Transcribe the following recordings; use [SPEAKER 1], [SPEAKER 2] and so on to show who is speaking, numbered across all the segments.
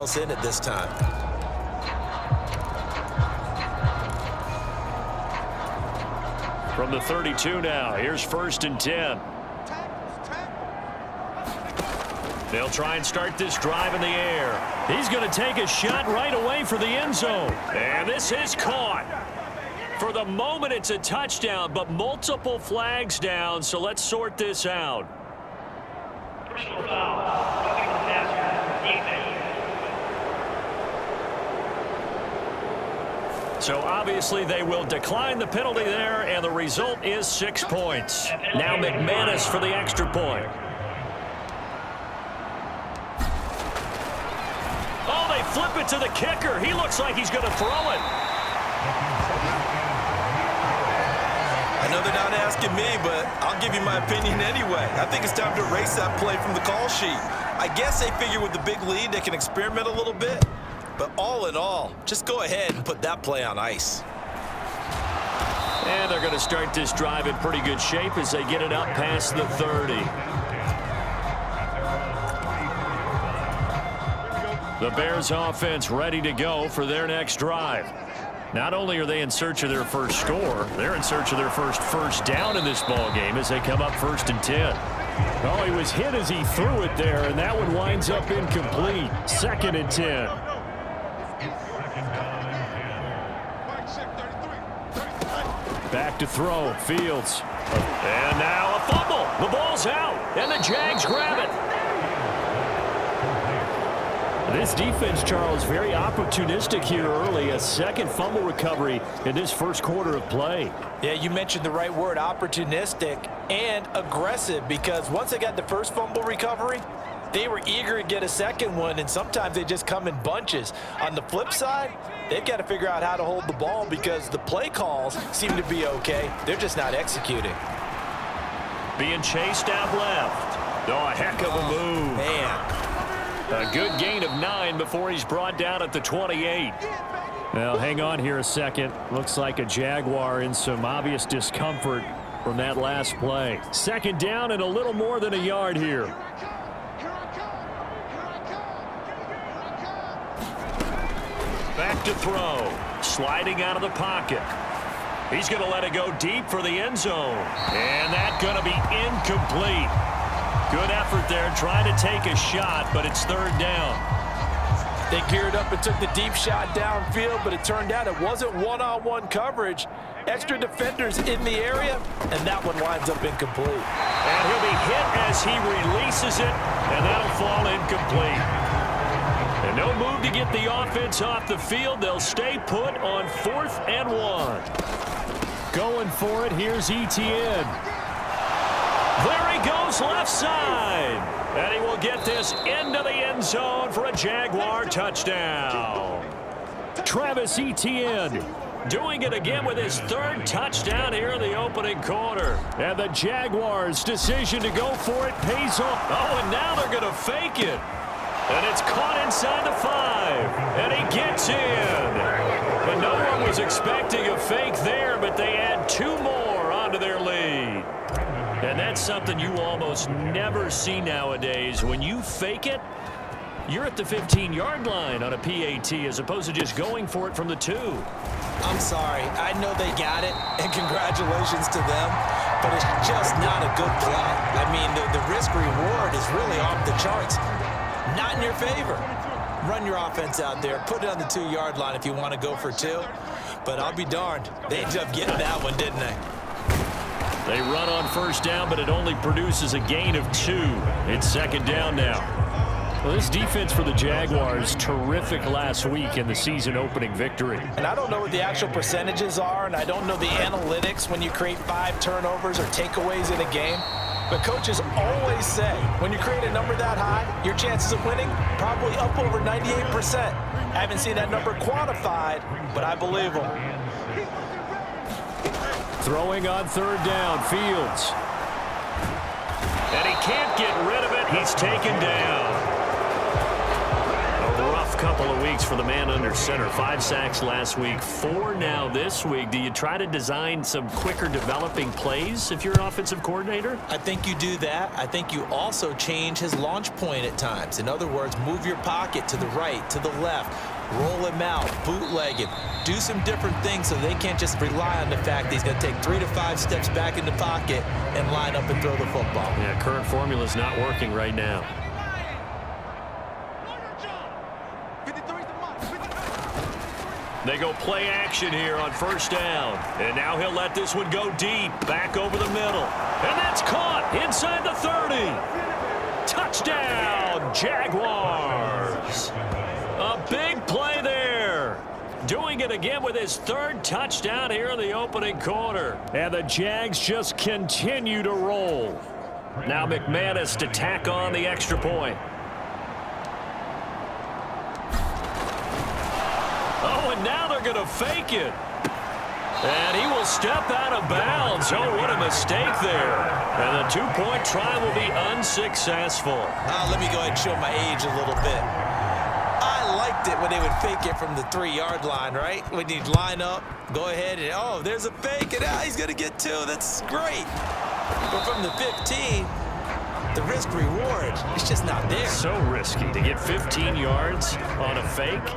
[SPEAKER 1] in at this time.
[SPEAKER 2] From the 32 now, here's 1st and 10. They'll try and start this drive in the air. He's going to take a shot right away for the end zone. And this is caught. For the moment, it's a touchdown, but multiple flags down, so let's sort this out.
[SPEAKER 3] Personal foul. Defense.
[SPEAKER 2] So obviously they will decline the penalty there, and the result is 6 points. Now McManus for the extra point. Oh, they flip it to the kicker. He looks like he's going to throw it.
[SPEAKER 1] I know they're not asking me, but I'll give you my opinion anyway. I think it's time to erase that play from the call sheet. I guess they figure with the big lead they can experiment a little bit. But all in all, just go ahead and put that play on ice.
[SPEAKER 2] And they're going to start this drive in pretty good shape as they get it up past the 30. The Bears offense ready to go for their next drive. Not only are they in search of their first score, they're in search of their first down in this ball game as they come up 1st and 10.
[SPEAKER 4] Oh, he was hit as he threw it there, and that one winds up incomplete. 2nd and 10. Back to throw, Fields.
[SPEAKER 2] And now a fumble. The ball's out, and the Jags grab it.
[SPEAKER 4] This defense, Charles, very opportunistic here early. A second fumble recovery in this first quarter of play.
[SPEAKER 5] Yeah, you mentioned the right word, opportunistic and aggressive, because once they got the first fumble recovery, they were eager to get a second one, and sometimes they just come in bunches. On the flip side, they've got to figure out how to hold the ball because the play calls seem to be okay. They're just not executing.
[SPEAKER 2] Being chased out left. Oh, a heck of a move.
[SPEAKER 1] Man.
[SPEAKER 2] A good gain of 9 before he's brought down at the 28.
[SPEAKER 4] Well, hang on here a second. Looks like a Jaguar in some obvious discomfort from that last play. 2nd down and a little more than a yard here.
[SPEAKER 2] Back to throw. Sliding out of the pocket. He's going to let it go deep for the end zone. And that's going to be incomplete. Good effort there trying to take a shot, but it's 3rd down.
[SPEAKER 5] They geared up and took the deep shot downfield, but it turned out it wasn't one-on-one coverage. Extra defenders in the area, and that one winds up incomplete.
[SPEAKER 2] And he'll be hit as he releases it, and that'll fall incomplete. And no move to get the offense off the field. They'll stay put on 4th and 1.
[SPEAKER 4] Going for it, here's Etienne.
[SPEAKER 2] There he goes left side. And he will get this into the end zone for a Jaguar touchdown.
[SPEAKER 4] Travis Etienne
[SPEAKER 2] doing it again with his 3rd touchdown here in the opening quarter.
[SPEAKER 4] And the Jaguars' decision to go for it pays off.
[SPEAKER 2] Oh, and now they're going to fake it. And it's caught inside the 5. And he gets in. But no one was expecting a fake there, but they add 2 more onto their lead. And that's something you almost never see nowadays. When you fake it, you're at the 15-yard line on a PAT as opposed to just going for it from the 2.
[SPEAKER 1] I'm sorry. I know they got it, and congratulations to them, but it's just not a good play. I mean, the risk-reward is really off the charts. Not in your favor. Run your offense out there. Put it on the 2-yard line if you want to go for 2. But I'll be darned. They ended up getting that one, didn't they?
[SPEAKER 2] They run on 1st down, but it only produces a gain of 2. It's 2nd down now.
[SPEAKER 4] Well, this defense for the Jaguars, terrific last week in the season-opening victory.
[SPEAKER 5] And I don't know what the actual percentages are, and I don't know the analytics when you create 5 turnovers or takeaways in a game. But coaches always say, when you create a number that high, your chances of winning probably up over 98%. I haven't seen that number quantified, but I believe them.
[SPEAKER 4] Throwing on 3rd down, Fields.
[SPEAKER 2] And he can't get rid of it. He's taken down. A rough couple of weeks for the man under center. 5 sacks last week, 4 now this week. Do you try to design some quicker developing plays if you're an offensive coordinator?
[SPEAKER 5] I think you do that. I think you also change his launch point at times. In other words, move your pocket to the right, to the left, roll him out, bootleg him, do some different things so they can't just rely on the fact that he's going to take 3 to 5 steps back in the pocket and line up and throw the football.
[SPEAKER 2] Yeah, current formula is not working right now. They go play action here on first down. And now he'll let this one go deep, back over the middle. And that's caught inside the 30. Touchdown, Jaguars. A big play there. Doing it again with his 3rd touchdown here in the opening quarter.
[SPEAKER 4] And the Jags just continue to roll.
[SPEAKER 2] Now McManus to tack on the extra point. Oh, and now they're going to fake it. And he will step out of bounds. Oh, what a mistake there. And the 2-point try will be unsuccessful.
[SPEAKER 5] Let me go ahead and show my age a little bit. I liked it when they would fake it from the 3-yard line, right? When you'd line up, go ahead and, oh, there's a fake, and he's going to get 2. That's great. But from the 15, the risk reward is just not there.
[SPEAKER 2] So risky to get 15 yards on a fake.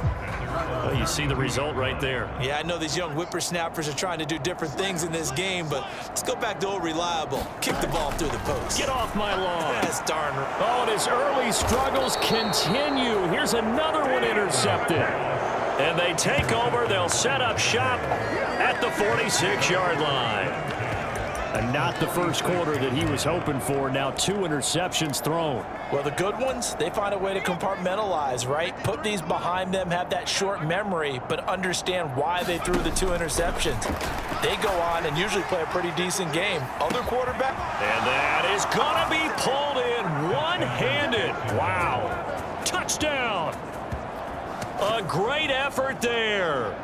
[SPEAKER 2] Well, you see the result right there.
[SPEAKER 5] Yeah, I know these young whippersnappers are trying to do different things in this game, but let's go back to old reliable. Kick the ball through the post.
[SPEAKER 2] Get off my lawn.
[SPEAKER 5] That's darn right.
[SPEAKER 4] Oh, and his early struggles continue. Here's another one intercepted.
[SPEAKER 2] And they take over. They'll set up shop at the 46-yard line.
[SPEAKER 4] And not the first quarter that he was hoping for. Now 2 interceptions thrown.
[SPEAKER 5] Well, the good ones, they find a way to compartmentalize, right? Put these behind them, have that short memory, but understand why they threw the 2 interceptions. They go on and usually play a pretty decent game. Other quarterback?
[SPEAKER 2] And that is going to be pulled in one-handed. Wow. Touchdown. A great effort there.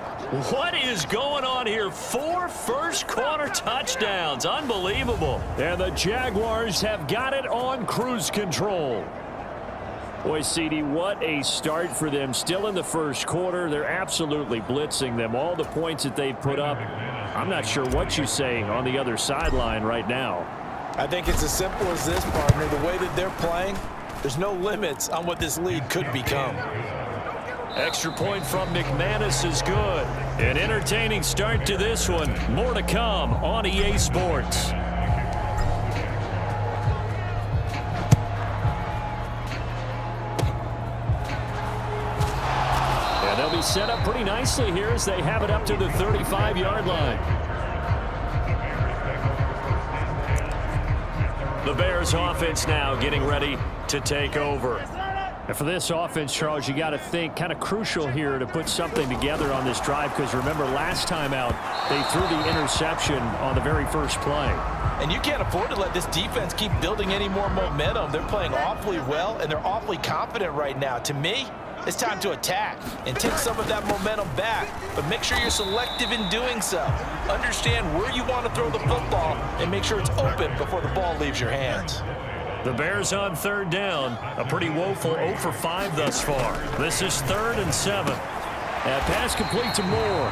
[SPEAKER 2] What is going on here? 4 first-quarter touchdowns. Unbelievable.
[SPEAKER 4] And the Jaguars have got it on cruise control. Boy, CD, what a start for them. Still in the first quarter. They're absolutely blitzing them. All the points that they've put up, I'm not sure what you say on the other sideline right now.
[SPEAKER 5] I think it's as simple as this, partner. The way that they're playing, there's no limits on what this lead could become.
[SPEAKER 2] Extra point from McManus is good. An entertaining start to this one. More to come on EA Sports.
[SPEAKER 4] And they'll be set up pretty nicely here as they have it up to the 35-yard line.
[SPEAKER 2] The Bears offense now getting ready to take over.
[SPEAKER 4] And for this offense, Charles, you got to think kind of crucial here to put something together on this drive, because remember last time out they threw the interception on the very first play.
[SPEAKER 5] And you can't afford to let this defense keep building any more momentum. They're playing awfully well, and they're awfully confident right now. To me, it's time to attack and take some of that momentum back, but make sure you're selective in doing so. Understand where you want to throw the football and make sure it's open before the ball leaves your hands.
[SPEAKER 2] The Bears on 3rd down. A pretty woeful 0 for 5 thus far. This is 3rd and 7.
[SPEAKER 4] And pass complete to Moore.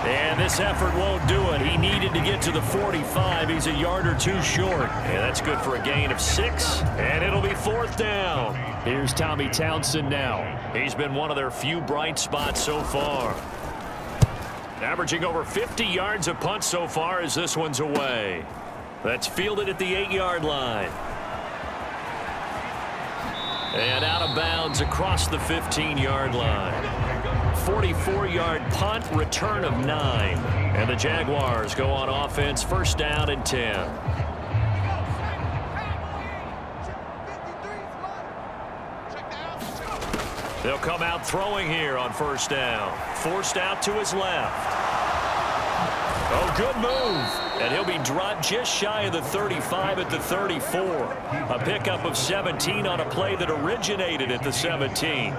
[SPEAKER 2] And this effort won't do it. He needed to get to the 45. He's a yard or 2 short. And that's good for a gain of 6. And it'll be 4th down.
[SPEAKER 4] Here's Tommy Townsend now.
[SPEAKER 2] He's been one of their few bright spots so far. Averaging over 50 yards a punt so far as this one's away. That's fielded at the 8-yard line. And out of bounds across the 15-yard line. 44-yard punt, return of 9. And the Jaguars go on offense, 1st down and 10. They'll come out throwing here on 1st down. Forced out to his left. Oh, good move. And he'll be dropped just shy of the 35 at the 34. A pickup of 17 on a play that originated at the 17.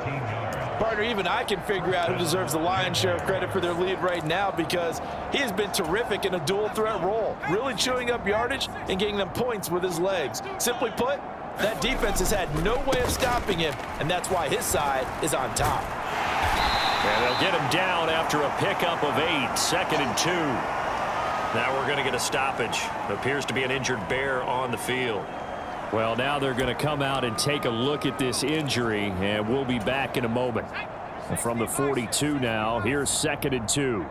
[SPEAKER 5] Partner, even I can figure out who deserves the lion's share of credit for their lead right now, because he has been terrific in a dual threat role, really chewing up yardage and getting them points with his legs. Simply put, that defense has had no way of stopping him, and that's why his side is on top.
[SPEAKER 2] And they'll get him down after a pickup of 8, 2nd and 2. Now we're going to get a stoppage. Appears to be an injured Bear on the field.
[SPEAKER 4] Well, now they're going to come out and take a look at this injury, and we'll be back in a moment. And from the 42 now, here's 2nd and 2.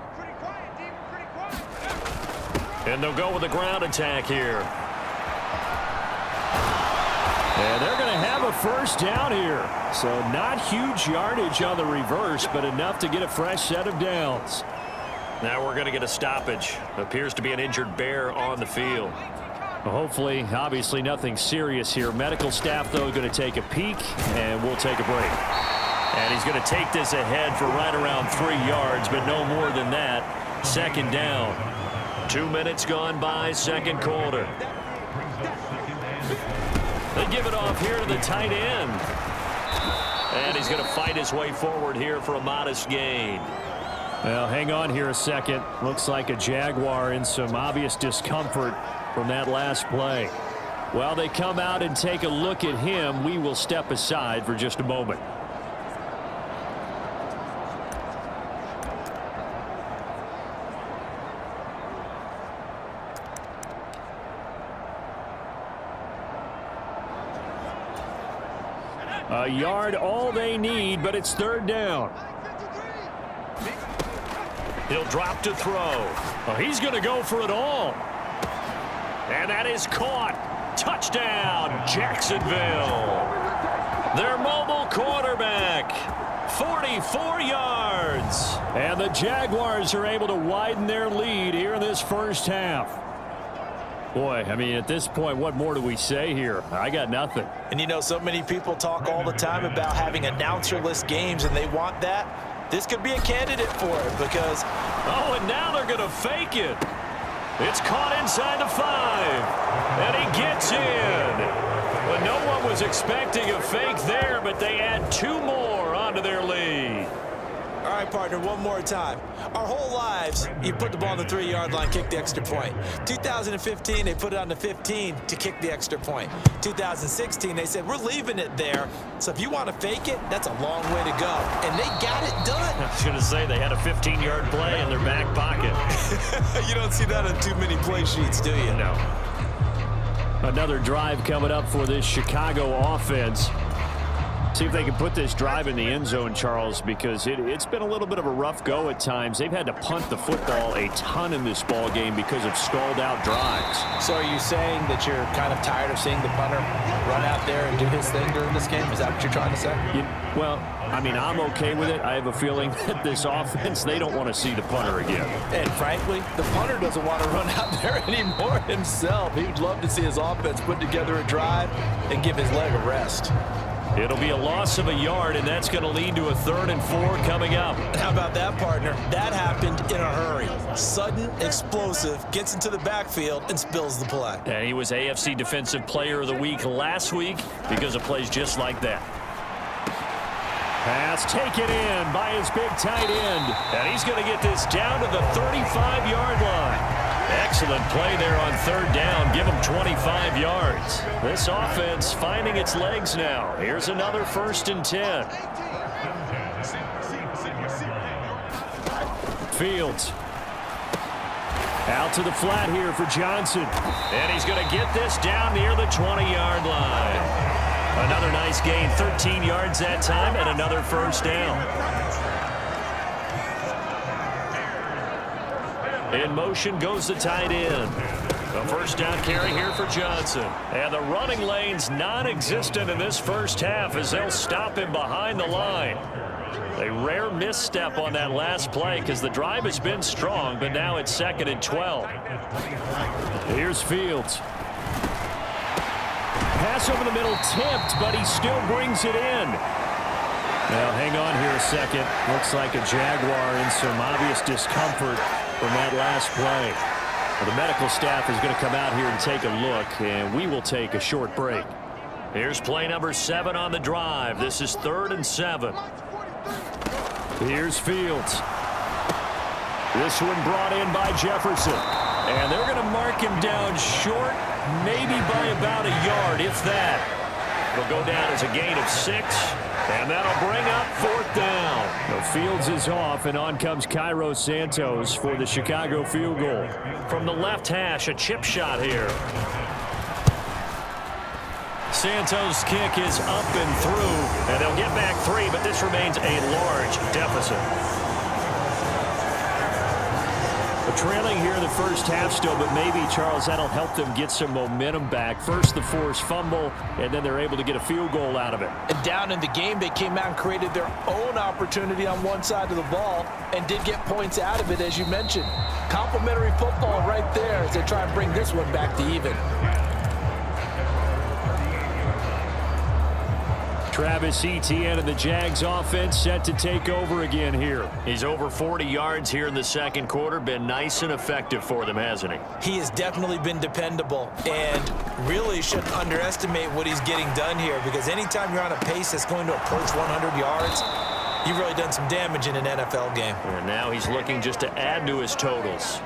[SPEAKER 2] And they'll go with a ground attack here.
[SPEAKER 4] And they're going to have a first down here. So not huge yardage on the reverse, but enough to get a fresh set of downs.
[SPEAKER 2] Now we're going to get a stoppage. Appears to be an injured Bear on the field.
[SPEAKER 4] Well, hopefully, obviously nothing serious here. Medical staff, though, going to take a peek, and we'll take a break.
[SPEAKER 2] And he's going to take this ahead for right around 3 yards, but no more than that. 2nd down. 2 minutes gone by, 2nd quarter. They give it off here to the tight end. And he's going to fight his way forward here for a modest gain.
[SPEAKER 4] Well, hang on here a second. Looks like a Jaguar in some obvious discomfort from that last play. While they come out and take a look at him, we will step aside for just a moment. A yard all they need, but it's 3rd down.
[SPEAKER 2] He'll drop to throw.
[SPEAKER 4] Well, he's going to go for it all.
[SPEAKER 2] And that is caught. Touchdown, Jacksonville. Their mobile quarterback. 44 yards.
[SPEAKER 4] And the Jaguars are able to widen their lead here in this first half. Boy, I mean, at this point, what more do we say here? I got nothing.
[SPEAKER 5] And, you know, so many people talk all the time about having announcer-less games, and they want that. This could be a candidate for it because...
[SPEAKER 2] Oh, and now they're going to fake it. It's caught inside the 5. And he gets in. But no one was expecting a fake there, but they add 2 more onto their lead.
[SPEAKER 5] All right, partner, one more time. Our whole lives, you put the ball on the 3-yard line, kick the extra point. 2015, they put it on the 15 to kick the extra point. 2016, they said, we're leaving it there. So if you want to fake it, that's a long way to go. And they got it done.
[SPEAKER 2] I was going to say they had a 15-yard play in their back pocket.
[SPEAKER 5] You don't see that on too many play sheets, do you?
[SPEAKER 2] No.
[SPEAKER 4] Another drive coming up for this Chicago offense. See if they can put this drive in the end zone, Charles, because it's been a little bit of a rough go at times. They've had to punt the football a ton in this ball game because of stalled out drives.
[SPEAKER 5] So are you saying that you're kind of tired of seeing the punter run out there and do his thing during this game? Is that what you're trying to say?
[SPEAKER 4] Well, I mean, I'm okay with it. I have a feeling that this offense, they don't want to see the punter again.
[SPEAKER 5] And frankly, the punter doesn't want to run out there anymore himself. He would love to see his offense put together a drive and give his leg a rest.
[SPEAKER 2] It'll be a loss of a yard, and that's going to lead to a 3rd and 4 coming up.
[SPEAKER 5] How about that, partner? That happened in a hurry. Sudden, explosive, gets into the backfield and spills the play.
[SPEAKER 2] And he was AFC Defensive Player of the Week last week because of plays just like that.
[SPEAKER 4] Pass taken in by his big tight end.
[SPEAKER 2] And he's going to get this down to the 35-yard line. Excellent play there on 3rd down. Give him 25 yards. This offense finding its legs now. Here's another 1st and 10.
[SPEAKER 4] Fields. Out to the flat here for Johnson.
[SPEAKER 2] And he's going to get this down near the 20-yard line. Another nice gain, 13 yards that time, and another 1st down. In motion goes the tight end. A 1st down carry here for Johnson. And the running lane's non-existent in this first half as they'll stop him behind the line. A rare misstep on that last play because the drive has been strong, but now it's 2nd and 12.
[SPEAKER 4] Here's Fields. Pass over the middle tipped, but he still brings it in. Now, hang on here a second. Looks like a Jaguar in some obvious discomfort from that last play. Well, the medical staff is going to come out here and take a look, and we will take a short break.
[SPEAKER 2] Here's play number 7 on the drive. This is 3rd and 7.
[SPEAKER 4] Here's Fields. This one brought in by Jefferson. And they're going to mark him down short, maybe by about a yard, if that. It'll go down as a gain of 6. And that'll bring up 4th down.
[SPEAKER 2] The
[SPEAKER 4] Fields is off, and on comes Cairo Santos for the Chicago field goal.
[SPEAKER 2] From the left hash, a chip shot here. Santos' kick is up and through, and they'll get back 3, but this remains a large deficit.
[SPEAKER 4] Trailing here in the first half still, but maybe, Charles, that'll help them get some momentum back. First the forced fumble, and then they're able to get a field goal out of it.
[SPEAKER 5] And down in the game, they came out and created their own opportunity on one side of the ball and did get points out of it, as you mentioned. Complimentary football right there as they try and bring this one back to even.
[SPEAKER 4] Travis Etienne and the Jags offense set to take over again here.
[SPEAKER 2] He's over 40 yards here in the second quarter. Been nice and effective for them, hasn't he?
[SPEAKER 5] He has definitely been dependable and really shouldn't underestimate what he's getting done here, because anytime you're on a pace that's going to approach 100 yards, you've really done some damage in an NFL game.
[SPEAKER 2] And now he's looking just to add to his totals.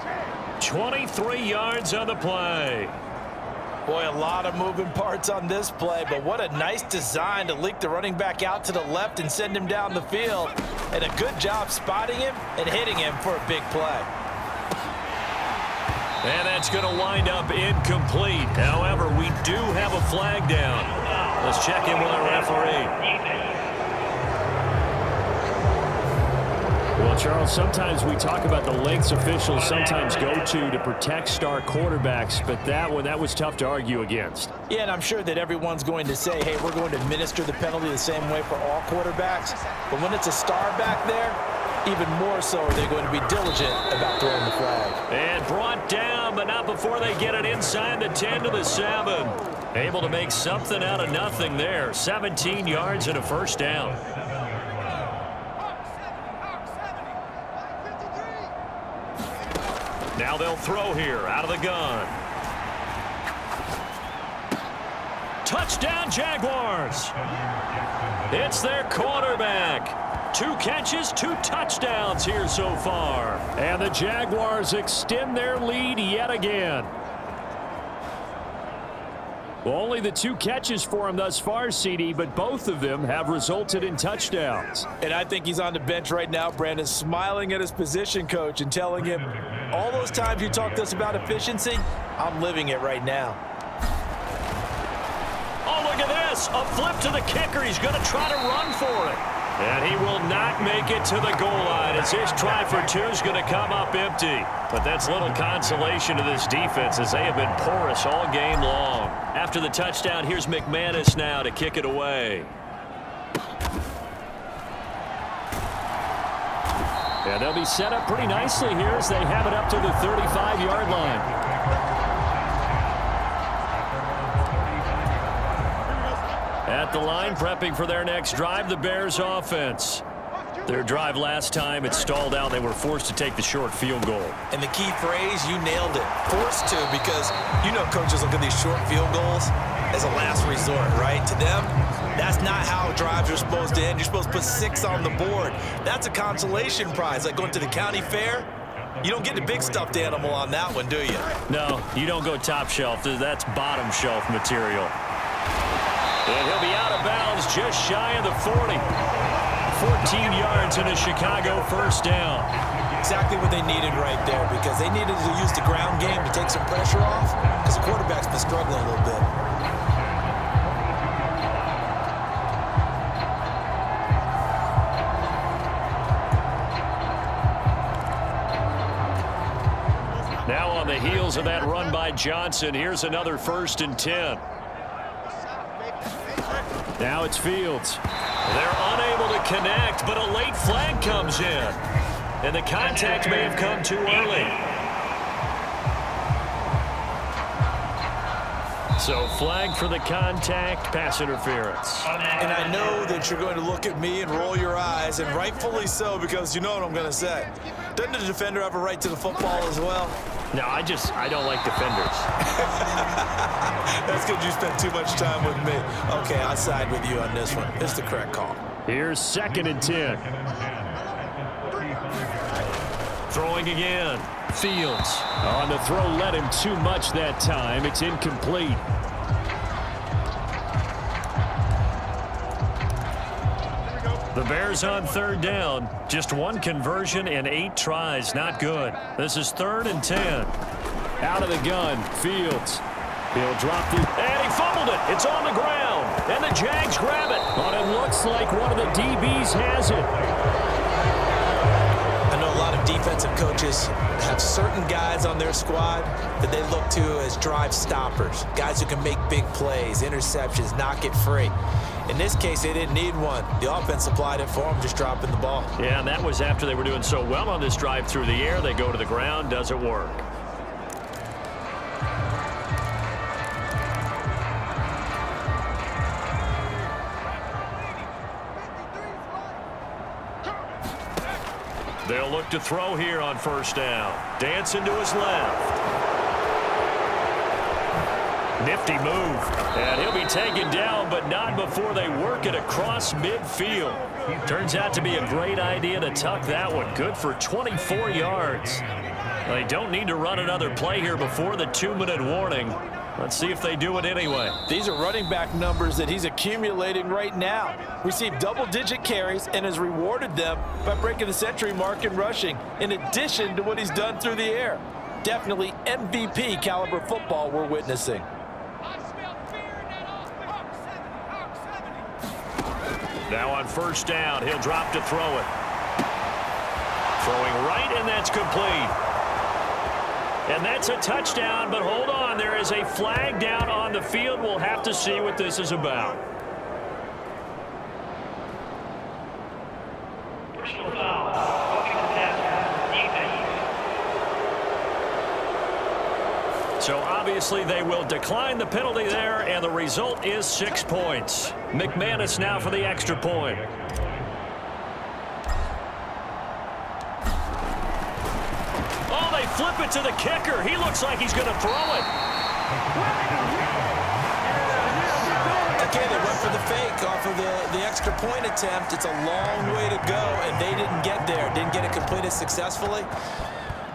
[SPEAKER 2] 23 yards on the play.
[SPEAKER 5] Boy, a lot of moving parts on this play, but what a nice design to leak the running back out to the left and send him down the field. And a good job spotting him and hitting him for a big play.
[SPEAKER 2] And that's going to wind up incomplete. However, we do have a flag down. Let's check in with our referee.
[SPEAKER 4] Well, Charles, sometimes we talk about the lengths officials sometimes go to protect star quarterbacks, but that was tough to argue against.
[SPEAKER 5] Yeah, and I'm sure that everyone's going to say, hey, we're going to administer the penalty the same way for all quarterbacks. But when it's a star back there, even more so are they going to be diligent about throwing the flag.
[SPEAKER 2] And brought down, but not before they get it inside the 10 to the 7. Able to make something out of nothing there. 17 yards and a first down. Now they'll throw here out of the gun. Touchdown, Jaguars. It's their quarterback. 2 catches, 2 touchdowns here so far.
[SPEAKER 4] And the Jaguars extend their lead yet again. Well, only the 2 catches for him thus far, CD, but both of them have resulted in touchdowns.
[SPEAKER 5] And I think he's on the bench right now, Brandon, smiling at his position coach and telling him, all those times you talked to us about efficiency, I'm living it right now.
[SPEAKER 2] Oh, look at this. A flip to the kicker. He's going to try to run for it. And he will not make it to the goal line as his try for 2 is going to come up empty. But that's little consolation to this defense as they have been porous all game long. After the touchdown, here's McManus now to kick it away.
[SPEAKER 4] And they'll be set up pretty nicely here as they have it up to the 35-yard line. At the line, prepping for their next drive, the Bears offense. Their drive last time, it stalled out. They were forced to take the short field goal.
[SPEAKER 5] And the key phrase, you nailed it. Forced to, because you know coaches look at these short field goals as a last resort, right? To them, that's not how drives are supposed to end. You're supposed to put 6 on the board. That's a consolation prize, like going to the county fair. You don't get the big stuffed animal on that one, do you?
[SPEAKER 2] No, you don't go top shelf. That's bottom shelf material. And he'll be out of bounds just shy of the 40. 14 yards and a Chicago first down.
[SPEAKER 5] Exactly what they needed right there, because they needed to use the ground game to take some pressure off, because the quarterback's been struggling a little bit.
[SPEAKER 2] Now on the heels of that run by Johnson, here's another 1st and 10.
[SPEAKER 4] Now it's Fields.
[SPEAKER 2] They're unable to connect, but a late flag comes in. And the contact may have come too early. So flag for the contact, pass interference.
[SPEAKER 5] And I know that you're going to look at me and roll your eyes, and rightfully so, because you know what I'm going to say. Doesn't the defender have a right to the football as well?
[SPEAKER 2] No, I don't like defenders.
[SPEAKER 5] That's because you spent too much time with me. Okay, I side with you on this one. It's the correct call.
[SPEAKER 4] Here's 2nd and 10.
[SPEAKER 2] Throwing again. Fields.
[SPEAKER 4] On the throw, led him too much that time. It's incomplete. The
[SPEAKER 2] Bears on third down. Just one conversion in 8 tries. Not good. This is 3rd and 10.
[SPEAKER 4] Out of the gun, Fields. He'll drop the...
[SPEAKER 2] And he fumbled it. It's on the ground. And the Jags grab it.
[SPEAKER 4] But it looks like one of the DBs has it.
[SPEAKER 1] I know a lot of defensive coaches have certain guys on their squad that they look to as drive stoppers, guys who can make big plays, interceptions, knock it free. In this case, they didn't need one. The offense supplied it for them, just dropping the ball.
[SPEAKER 2] Yeah, and that was after they were doing so well on this drive through the air. They go to the ground. Doesn't work. They'll look to throw here on first down. Dancing to his left. Nifty move. And he'll be taken down, but not before they work it across midfield. Turns out to be a great idea to tuck that one. Good for 24 yards. They don't need to run another play here before the 2-minute warning. Let's see if they do it anyway.
[SPEAKER 5] These are running back numbers that he's accumulating right now. Received double-digit carries and has rewarded them by breaking the century mark in rushing, in addition to what he's done through the air. Definitely MVP caliber football we're witnessing.
[SPEAKER 2] Now on first down, he'll drop to throw it. Throwing right, and that's complete. And that's a touchdown, but hold on. There is a flag down on the field. We'll have to see what this is about.
[SPEAKER 3] Personal foul. Forfeited defense.
[SPEAKER 2] So obviously they will decline the penalty there, and the result is 6 points. McManus now for the extra point. Oh, they flip it to the kicker. He looks like he's going to throw it.
[SPEAKER 1] Okay, they went for the fake off of the extra point attempt. It's a long way to go, and they didn't get there. Didn't get it completed successfully.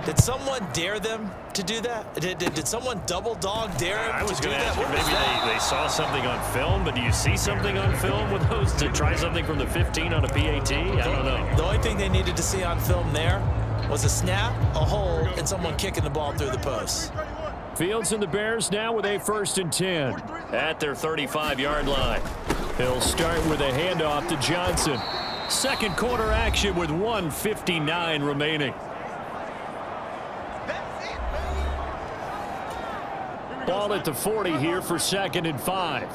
[SPEAKER 1] Did someone dare them to do that? Did someone double dog dare him
[SPEAKER 2] I was
[SPEAKER 1] to do
[SPEAKER 2] going to
[SPEAKER 1] that?
[SPEAKER 2] ask you, maybe they saw something on film, but do you see something on film with those to try something from the 15 on a PAT? I don't know.
[SPEAKER 1] The only thing they needed to see on film there was a snap, a hold, and someone kicking the ball through the post.
[SPEAKER 4] Fields and the Bears now with a 1st and 10.
[SPEAKER 2] At their 35-yard line.
[SPEAKER 4] He'll start with a handoff to Johnson. Second quarter action with 1:59 remaining. Ball at the 40 here for 2nd and 5.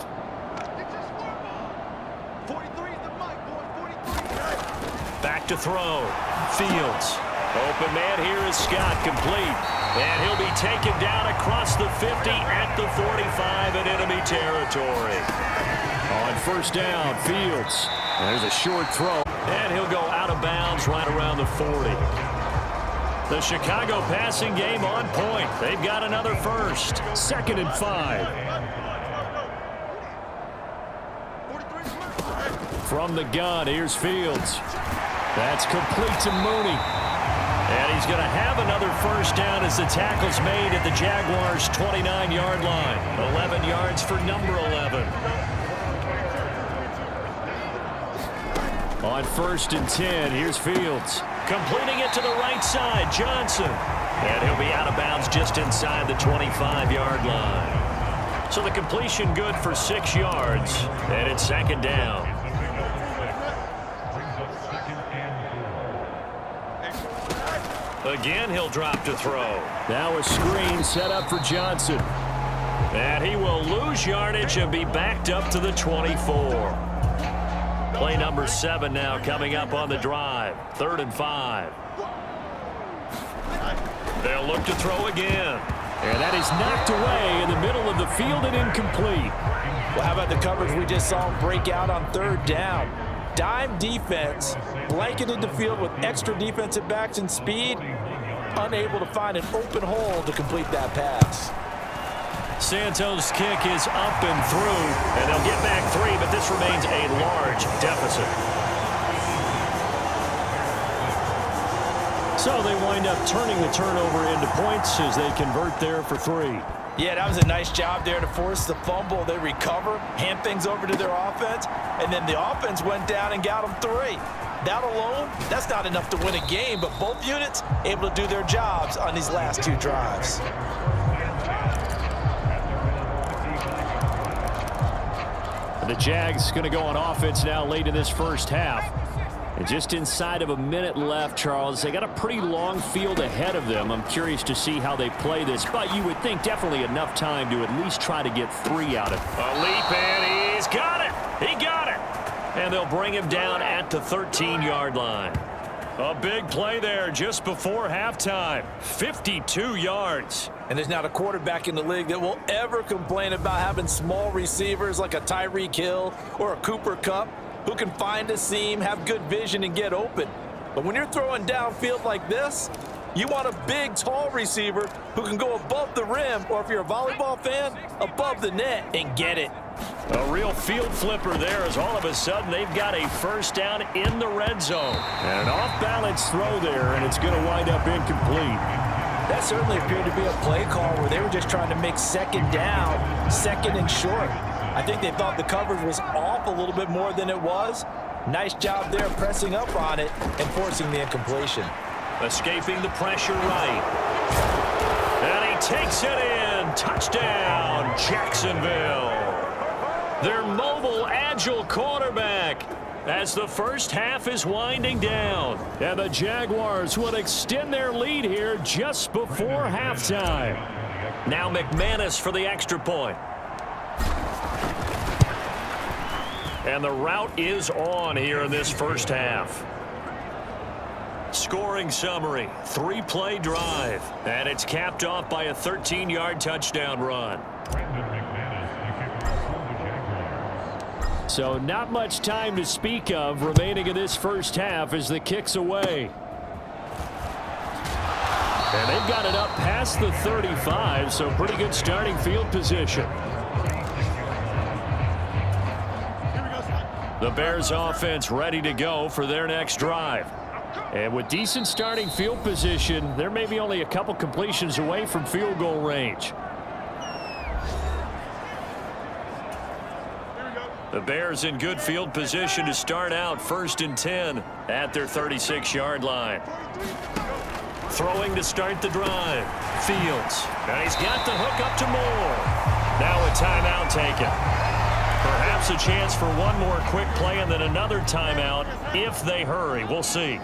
[SPEAKER 2] Back to throw. Fields. Open man here is Scott, complete. And he'll be taken down across the 50 at the 45 in enemy territory.
[SPEAKER 4] On first down, Fields. There's a short throw.
[SPEAKER 2] And he'll go out of bounds right around the 40. The Chicago passing game on point. They've got another first.
[SPEAKER 4] 2nd and 5. From the gun, here's Fields. That's complete to Mooney.
[SPEAKER 2] And he's going to have another first down as the tackle's made at the Jaguars' 29-yard line. 11 yards for number 11.
[SPEAKER 4] On 1st and 10, here's Fields.
[SPEAKER 2] Completing it to the right side, Johnson. And he'll be out of bounds just inside the 25-yard line. So the completion good for 6 yards. And it's 2nd down. Again, he'll drop to throw.
[SPEAKER 4] Now a screen set up for Johnson.
[SPEAKER 2] And he will lose yardage and be backed up to the 24. Play number 7 now coming up on the drive. 3rd and 5. They'll look to throw again.
[SPEAKER 4] And that is knocked away in the middle of the field and incomplete.
[SPEAKER 5] Well, how about the coverage we just saw him break out on 3rd down? Dime defense, blanketed the field with extra defensive backs and speed, unable to find an open hole to complete that pass.
[SPEAKER 2] Santos' kick is up and through, and they'll get back 3, but this remains a large deficit.
[SPEAKER 4] So they wind up turning the turnover into points as they convert there for 3.
[SPEAKER 5] Yeah, that was a nice job there to force the fumble. They recover, hand things over to their offense, and then the offense went down and got them 3. That alone, that's not enough to win a game, but both units able to do their jobs on these last 2 drives.
[SPEAKER 4] The Jags going to go on offense now late in this first half. And just inside of a minute left, Charles, they got a pretty long field ahead of them. I'm curious to see how they play this, but you would think definitely enough time to at least try to get 3 out of it.
[SPEAKER 2] A leap, and he's got it. He got it. And they'll bring him down at the 13-yard line. A big play there just before halftime. 52 yards.
[SPEAKER 5] And there's not a quarterback in the league that will ever complain about having small receivers like a Tyreek Hill or a Cooper Kupp who can find a seam, have good vision, and get open. But when you're throwing downfield like this, you want a big, tall receiver who can go above the rim, or if you're a volleyball fan, above the net and get it.
[SPEAKER 2] A real field flipper there as all of a sudden they've got a first down in the red zone.
[SPEAKER 4] And an off-balance throw there, and it's going to wind up incomplete.
[SPEAKER 5] That certainly appeared to be a play call where they were just trying to make second down, second and short. I think they thought the coverage was off a little bit more than it was. Nice job there pressing up on it and forcing the incompletion.
[SPEAKER 2] Escaping the pressure right. And he takes it in. Touchdown, Jacksonville. Their mobile, agile quarterback as the first half is winding down.
[SPEAKER 4] And the Jaguars will extend their lead here just before halftime.
[SPEAKER 2] Now McManus for the extra point. And the route is on here in this first half. Scoring summary, 3-play drive. And it's capped off by a 13-yard touchdown run.
[SPEAKER 4] So not much time to speak of remaining in this first half as the kick's away. And they've got it up past the 35, so pretty good starting field position. The Bears offense ready to go for their next drive. And with decent starting field position, they're maybe only a couple completions away from field goal range.
[SPEAKER 2] The Bears in good field position to start out 1st and 10 at their 36-yard line. Throwing to start the drive. Fields. And he's got the hook up to Moore. Now a timeout taken. Perhaps a chance for one more quick play and then another timeout if they hurry. We'll see.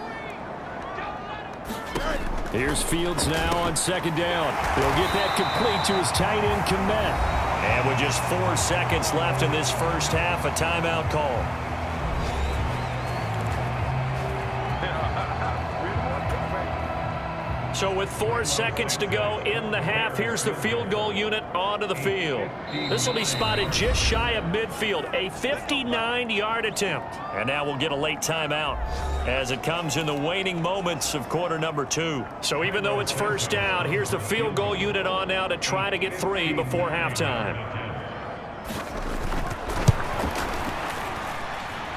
[SPEAKER 4] Here's Fields now on second down. He'll get that complete to his tight end, Kmet.
[SPEAKER 2] And with just 4 seconds left in this first half, a timeout call. So with 4 seconds to go in the half, here's the field goal unit onto the field. This will be spotted just shy of midfield, a 59-yard attempt. And now we'll get a late timeout as it comes in the waning moments of quarter number 2. So even though it's first down, here's the field goal unit on now to try to get 3 before halftime.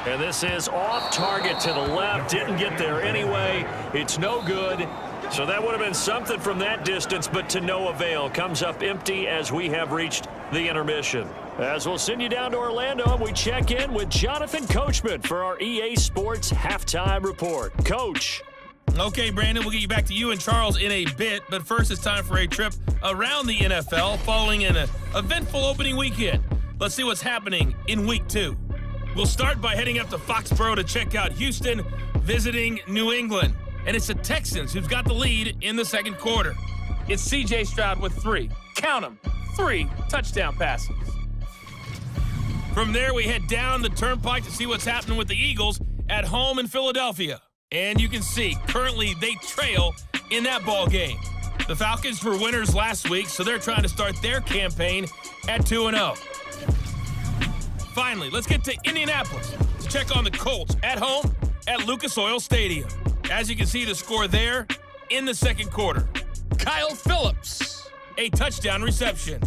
[SPEAKER 2] And this is off target to the left. Didn't get there anyway. It's no good. So that would have been something from that distance, but to no avail. Comes up empty as we have reached the intermission. As we'll send you down to Orlando, we check in with Jonathan Coachman for our EA Sports Halftime Report. Coach.
[SPEAKER 6] Okay, Brandon, we'll get you back to you and Charles in a bit, but first it's time for a trip around the NFL following an eventful opening weekend. Let's see what's happening in Week 2. We'll start by heading up to Foxborough to check out Houston visiting New England. And it's the Texans who've got the lead in the second quarter. It's C.J. Stroud with 3. Count them. 3 touchdown passes. From there, we head down the turnpike to see what's happening with the Eagles at home in Philadelphia. And you can see, currently, they trail in that ball game. The Falcons were winners last week, so they're trying to start their campaign at 2-0. Finally, let's get to Indianapolis to check on the Colts at home at Lucas Oil Stadium. As you can see, the score there in the second quarter. Kyle Phillips, a touchdown reception.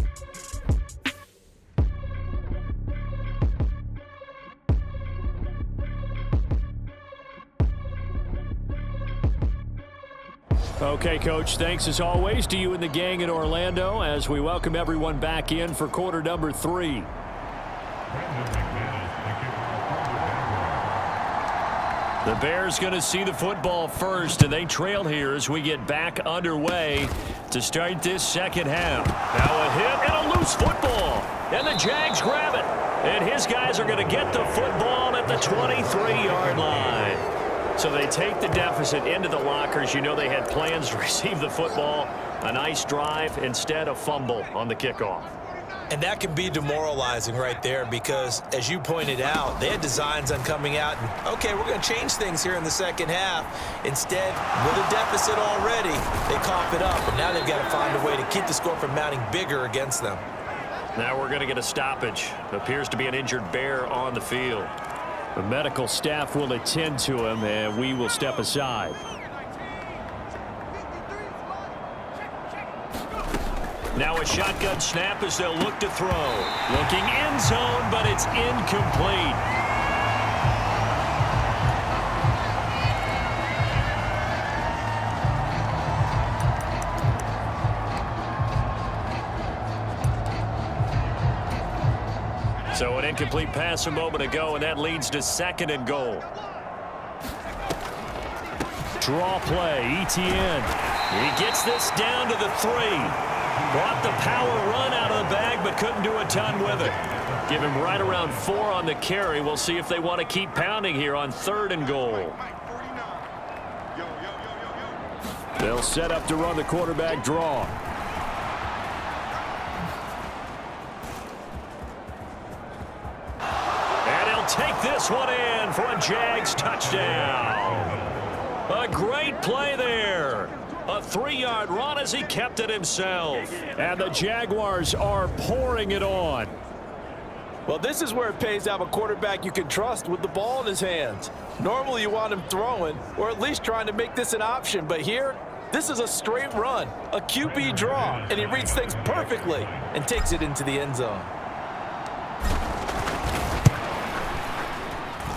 [SPEAKER 4] Okay, Coach, thanks as always to you and the gang in Orlando as we welcome everyone back in for quarter number 3. The Bears going to see the football first, and they trail here as we get back underway to start this second half. Now a hit and a loose football, and the Jags grab it. And his guys are going to get the football at the 23-yard line. So they take the deficit into the lockers. You know they had plans to receive the football. A nice drive, instead a fumble on the kickoff.
[SPEAKER 5] And that can be demoralizing right there because, as you pointed out, they had designs on coming out and, okay, we're going to change things here in the second half. Instead, with a deficit already, they cough it up. And now they've got to find a way to keep the score from mounting bigger against them.
[SPEAKER 4] Now we're going to get a stoppage. Appears to be an injured Bear on the field. The medical staff will attend to him, and we will step aside. Now a shotgun snap as they'll look to throw. Looking end zone, but it's incomplete. So an incomplete pass a moment ago, and that leads to 2nd and goal. Draw play, Etienne. He gets this down to the 3. Brought the power run out of the bag, but couldn't do a ton with it. Give him right around 4 on the carry. We'll see if they want to keep pounding here on 3rd and goal. They'll set up to run the quarterback draw. Take this one in for a Jags touchdown. A great play there. A 3-yard run as he kept it himself. And the Jaguars are pouring it on.
[SPEAKER 5] Well, this is where it pays to have a quarterback you can trust with the ball in his hands. Normally you want him throwing or at least trying to make this an option. But here, this is a straight run, a QB draw, and he reads things perfectly and takes it into the end zone.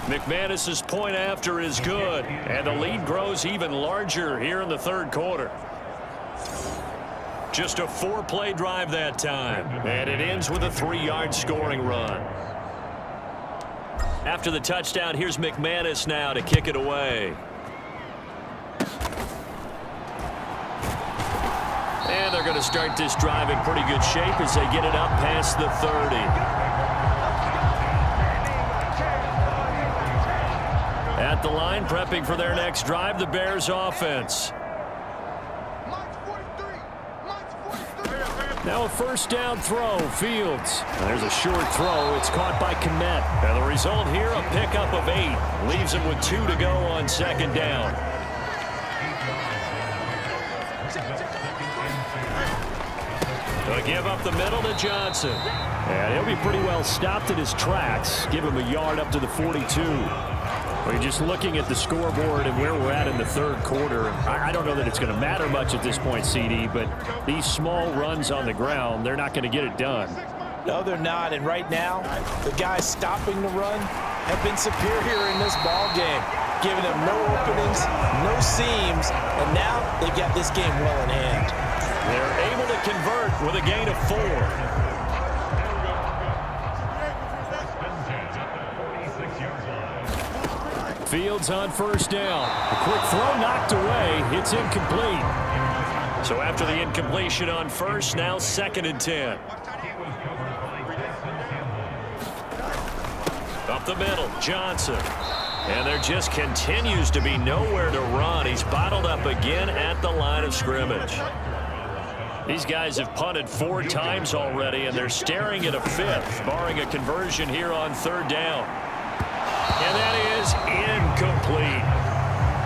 [SPEAKER 4] McManus's point after is good, and the lead grows even larger here in the 3rd quarter. Just a 4-play drive that time, and it ends with a 3-yard scoring run. After the touchdown, here's McManus now to kick it away. And they're going to start this drive in pretty good shape as they get it up past the 30. At the line, prepping for their next drive, the Bears offense. Now a 1st down throw, Fields. There's a short throw. It's caught by Kmet. And the result here, a pickup of 8. Leaves him with 2 to go on 2nd down. They'll give up the middle to Johnson. And he'll be pretty well stopped in his tracks. Give him a yard up to the 42. We're just looking at the scoreboard and where we're at in the 3rd quarter. I don't know that it's going to matter much at this point, CD, but these small runs on the ground, they're not going to get it done.
[SPEAKER 5] No, they're not. And right now, the guys stopping the run have been superior in this ball game, giving them no openings, no seams, and now they've got this game well in hand.
[SPEAKER 4] They're able to convert with a gain of 4. Fields on 1st down. A quick throw knocked away. It's incomplete. So after the incompletion on 1st, now 2nd and 10. Up the middle, Johnson. And there just continues to be nowhere to run. He's bottled up again at the line of scrimmage. These guys have punted 4 times already, and they're staring at a 5th, barring a conversion here on 3rd down. And that is incomplete.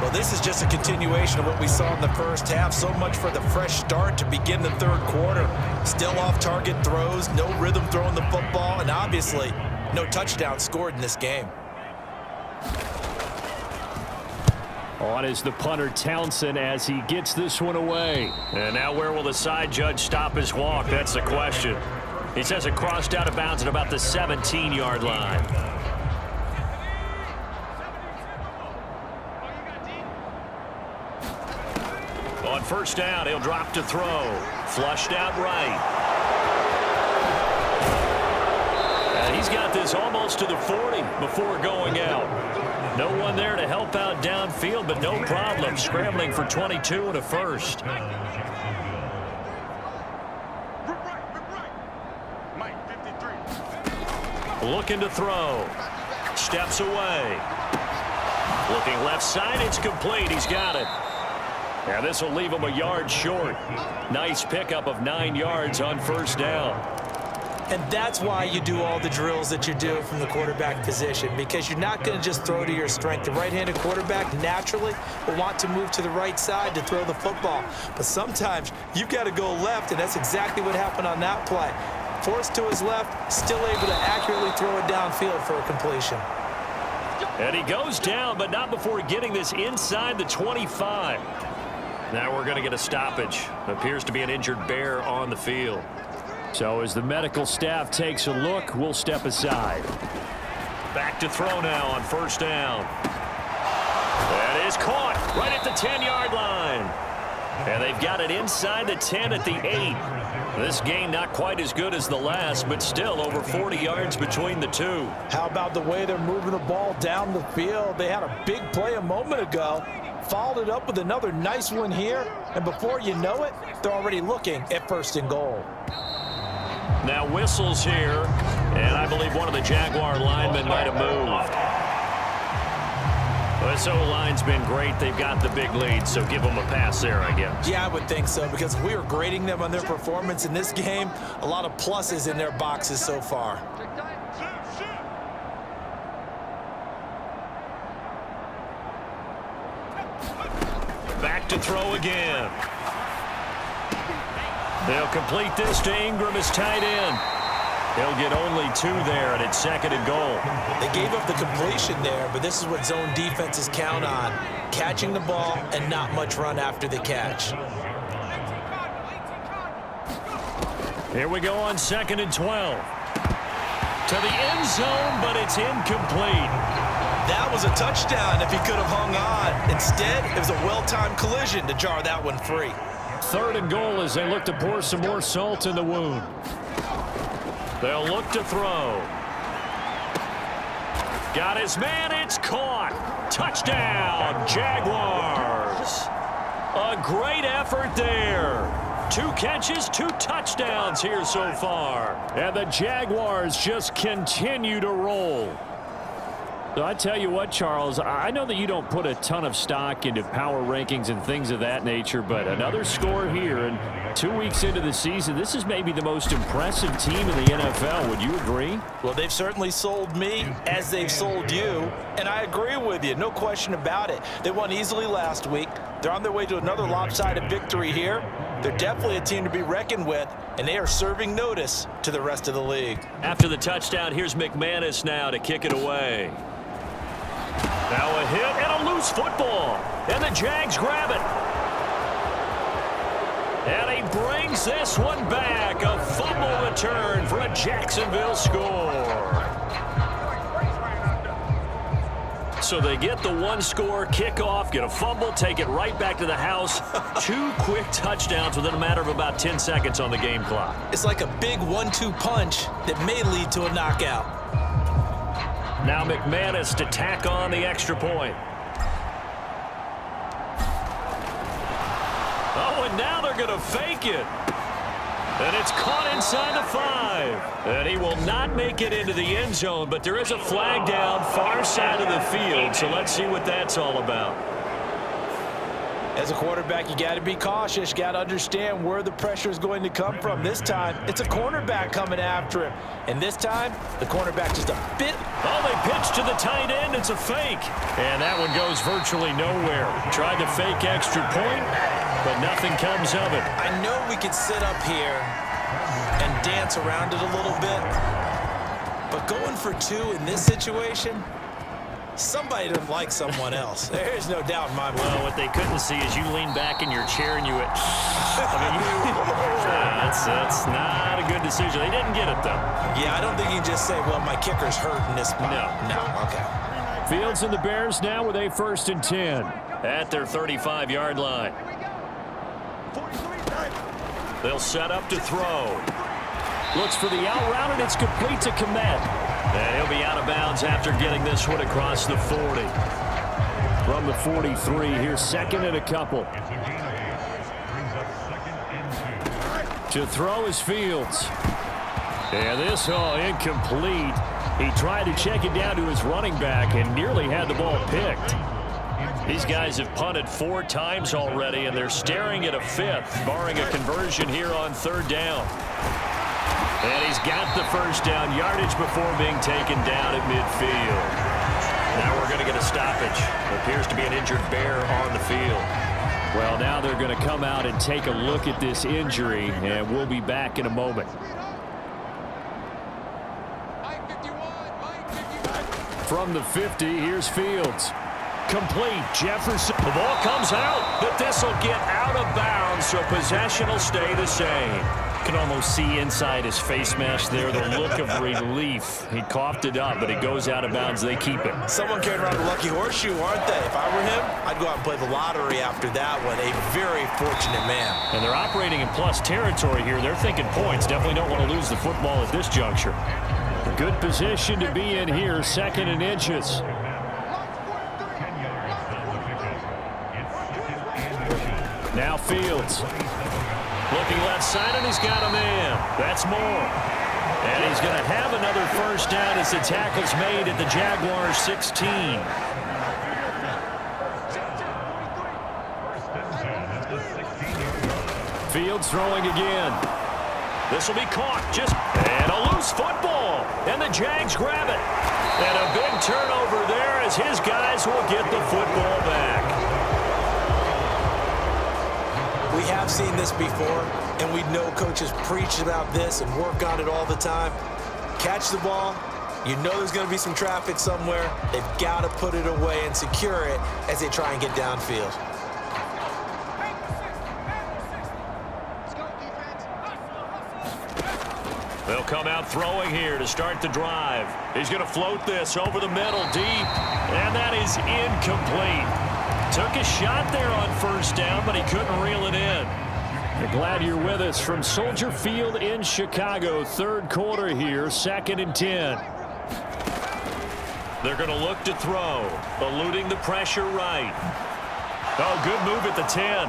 [SPEAKER 5] Well, this is just a continuation of what we saw in the 1st half. So much for the fresh start to begin the 3rd quarter. Still off-target throws, no rhythm throwing the football, and obviously no touchdown scored in this game.
[SPEAKER 4] On is the punter Townsend as he gets this one away. And now where will the side judge stop his walk? That's the question. He says it crossed out of bounds at about the 17-yard line.
[SPEAKER 2] On first down, he'll drop to throw. Flushed out right. And he's got this almost to the 40 before going out. No one there to help out downfield, but no problem scrambling for 22 and a first. Looking to throw. Steps away. Looking left side, it's complete. He's got it. Now this will leave him a yard short. Nice pickup of 9 yards on first down.
[SPEAKER 5] And that's why you do all the drills that you do from the quarterback position, because you're not going to just throw to your strength. The right-handed quarterback naturally will want to move to the right side to throw the football. But sometimes you've got to go left, and that's exactly what happened on that play. Forced to his left, still able to accurately throw it downfield for a completion.
[SPEAKER 2] And he goes down, but not before getting this inside the 25. Now we're going to get a stoppage. Appears to be an injured Bear on the field.
[SPEAKER 4] So as the medical staff takes a look, we'll step aside.
[SPEAKER 2] Back to throw now on first down. That is caught right at the 10-yard line. And they've got it inside the 10 at the 8. This game not quite as good as the last, but still over 40 yards between the two.
[SPEAKER 5] How about the way they're moving the ball down the field? They had a big play a moment ago, followed it up with another nice one here, and before you know it, they're already looking at first and goal.
[SPEAKER 2] Now whistles here, and I believe one of the Jaguar linemen might have moved. This O-line's been great. They've got the big lead, so give them a pass there, I guess.
[SPEAKER 5] Yeah, I would think so, because we were grading them on their performance in this game. A lot of pluses in their boxes so far.
[SPEAKER 2] Back to throw again. They'll complete this to Ingram as tight end. He'll get only 2 there, and it's 2nd and goal.
[SPEAKER 5] They gave up the completion there, but this is what zone defenses count on. Catching the ball and not much run after the catch.
[SPEAKER 2] Here we go on 2nd and 12. To the end zone, but it's incomplete.
[SPEAKER 5] That was a touchdown if he could have hung on. Instead, it was a well-timed collision to jar that one free.
[SPEAKER 4] 3rd and goal as they look to pour some more salt in the wound.
[SPEAKER 2] They'll look to throw. Got his man. It's caught. Touchdown, Jaguars. A great effort there. 2 catches, 2 touchdowns here so far.
[SPEAKER 4] And the Jaguars just continue to roll. So I tell you what, Charles, I know that you don't put a ton of stock into power rankings and things of that nature, but another score here, and 2 weeks into the season, this is maybe the most impressive team in the NFL. Would you agree?
[SPEAKER 5] Well, they've certainly sold me as they've sold you, and I agree with you. No question about it. They won easily last week. They're on their way to another lopsided victory here. They're definitely a team to be reckoned with, and they are serving notice to the rest of the league.
[SPEAKER 2] After the touchdown, here's McManus now to kick it away. Now a hit and a loose football. And the Jags grab it. And he brings this one back. A fumble return for a Jacksonville score. So they get the 1-score kickoff, get a fumble, take it right back to the house. 2 quick touchdowns within a matter of about 10 seconds on the game clock.
[SPEAKER 5] It's like a big 1-2 punch that may lead to a knockout.
[SPEAKER 2] Now McManus to tack on the extra point. Oh, and now they're going to fake it. And it's caught inside the 5. And he will not make it into the end zone, but there is a flag down far side of the field, so let's see what that's all about.
[SPEAKER 5] As a quarterback, you got to be cautious. You got to understand where the pressure is going to come from. This time, it's a cornerback coming after him. And this time, the cornerback just a bit.
[SPEAKER 2] Oh, they pitch to the tight end. It's a fake. And that one goes virtually nowhere. Tried to fake extra point, but nothing comes of it.
[SPEAKER 5] I know we could sit up here and dance around it a little bit, but going for 2 in this situation, somebody doesn't like someone else. There's no doubt in my mind.
[SPEAKER 2] Well, what they couldn't see is you lean back in your chair and you went, that's not a good decision. They didn't get it, though.
[SPEAKER 5] Yeah, I don't think you can just say, well, my kicker's hurt in this spot. No, okay.
[SPEAKER 4] Fields and the Bears now with a 1st and 10.
[SPEAKER 2] At their 35-yard line. They'll set up to throw.
[SPEAKER 4] Looks for the out route, and it's complete to Komet.
[SPEAKER 2] And he'll be out of bounds after getting this one across the 40.
[SPEAKER 4] From the 43, here's second and a couple. To throw is Fields. And this incomplete. He tried to check it down to his running back and nearly had the ball picked.
[SPEAKER 2] These guys have punted 4 times already, and they're staring at a 5th, barring a conversion here on 3rd down. And he's got the first down yardage before being taken down at midfield. Now we're going to get a stoppage. It appears to be an injured bear on the field.
[SPEAKER 4] Well, now they're going to come out and take a look at this injury, and we'll be back in a moment. From the 50, here's Fields. Complete. Jefferson.
[SPEAKER 2] The ball comes out, but this will get out of bounds, so possession will stay the same.
[SPEAKER 4] You can almost see inside his face mask there the look of relief. He coughed it up, but it goes out of bounds. They keep it.
[SPEAKER 5] Someone carrying around the lucky horseshoe, aren't they? If I were him, I'd go out and play the lottery after that one. A very fortunate man.
[SPEAKER 4] And they're operating in plus territory here. They're thinking points. Definitely don't want to lose the football at this juncture. Good position to be in here, 2nd and inches. Now Fields. Looking left side, and he's got a man. That's more. And he's going to have another first down as the tackle's made at the Jaguars 16. Fields throwing again.
[SPEAKER 2] This will be caught. And a loose football. And the Jags grab it. And a big turnover there as his guys will get the football back.
[SPEAKER 5] We have seen this before, and we know coaches preach about this and work on it all the time. Catch the ball. You know there's going to be some traffic somewhere. They've got to put it away and secure it as they try and get downfield.
[SPEAKER 2] They'll come out throwing here to start the drive. He's going to float this over the middle deep, and that is incomplete. Took a shot there on first down, but he couldn't reel it in.
[SPEAKER 4] We're glad you're with us from Soldier Field in Chicago. 3rd quarter here, 2nd and 10.
[SPEAKER 2] They're going to look to throw, eluding the pressure right. Oh, good move at the 10.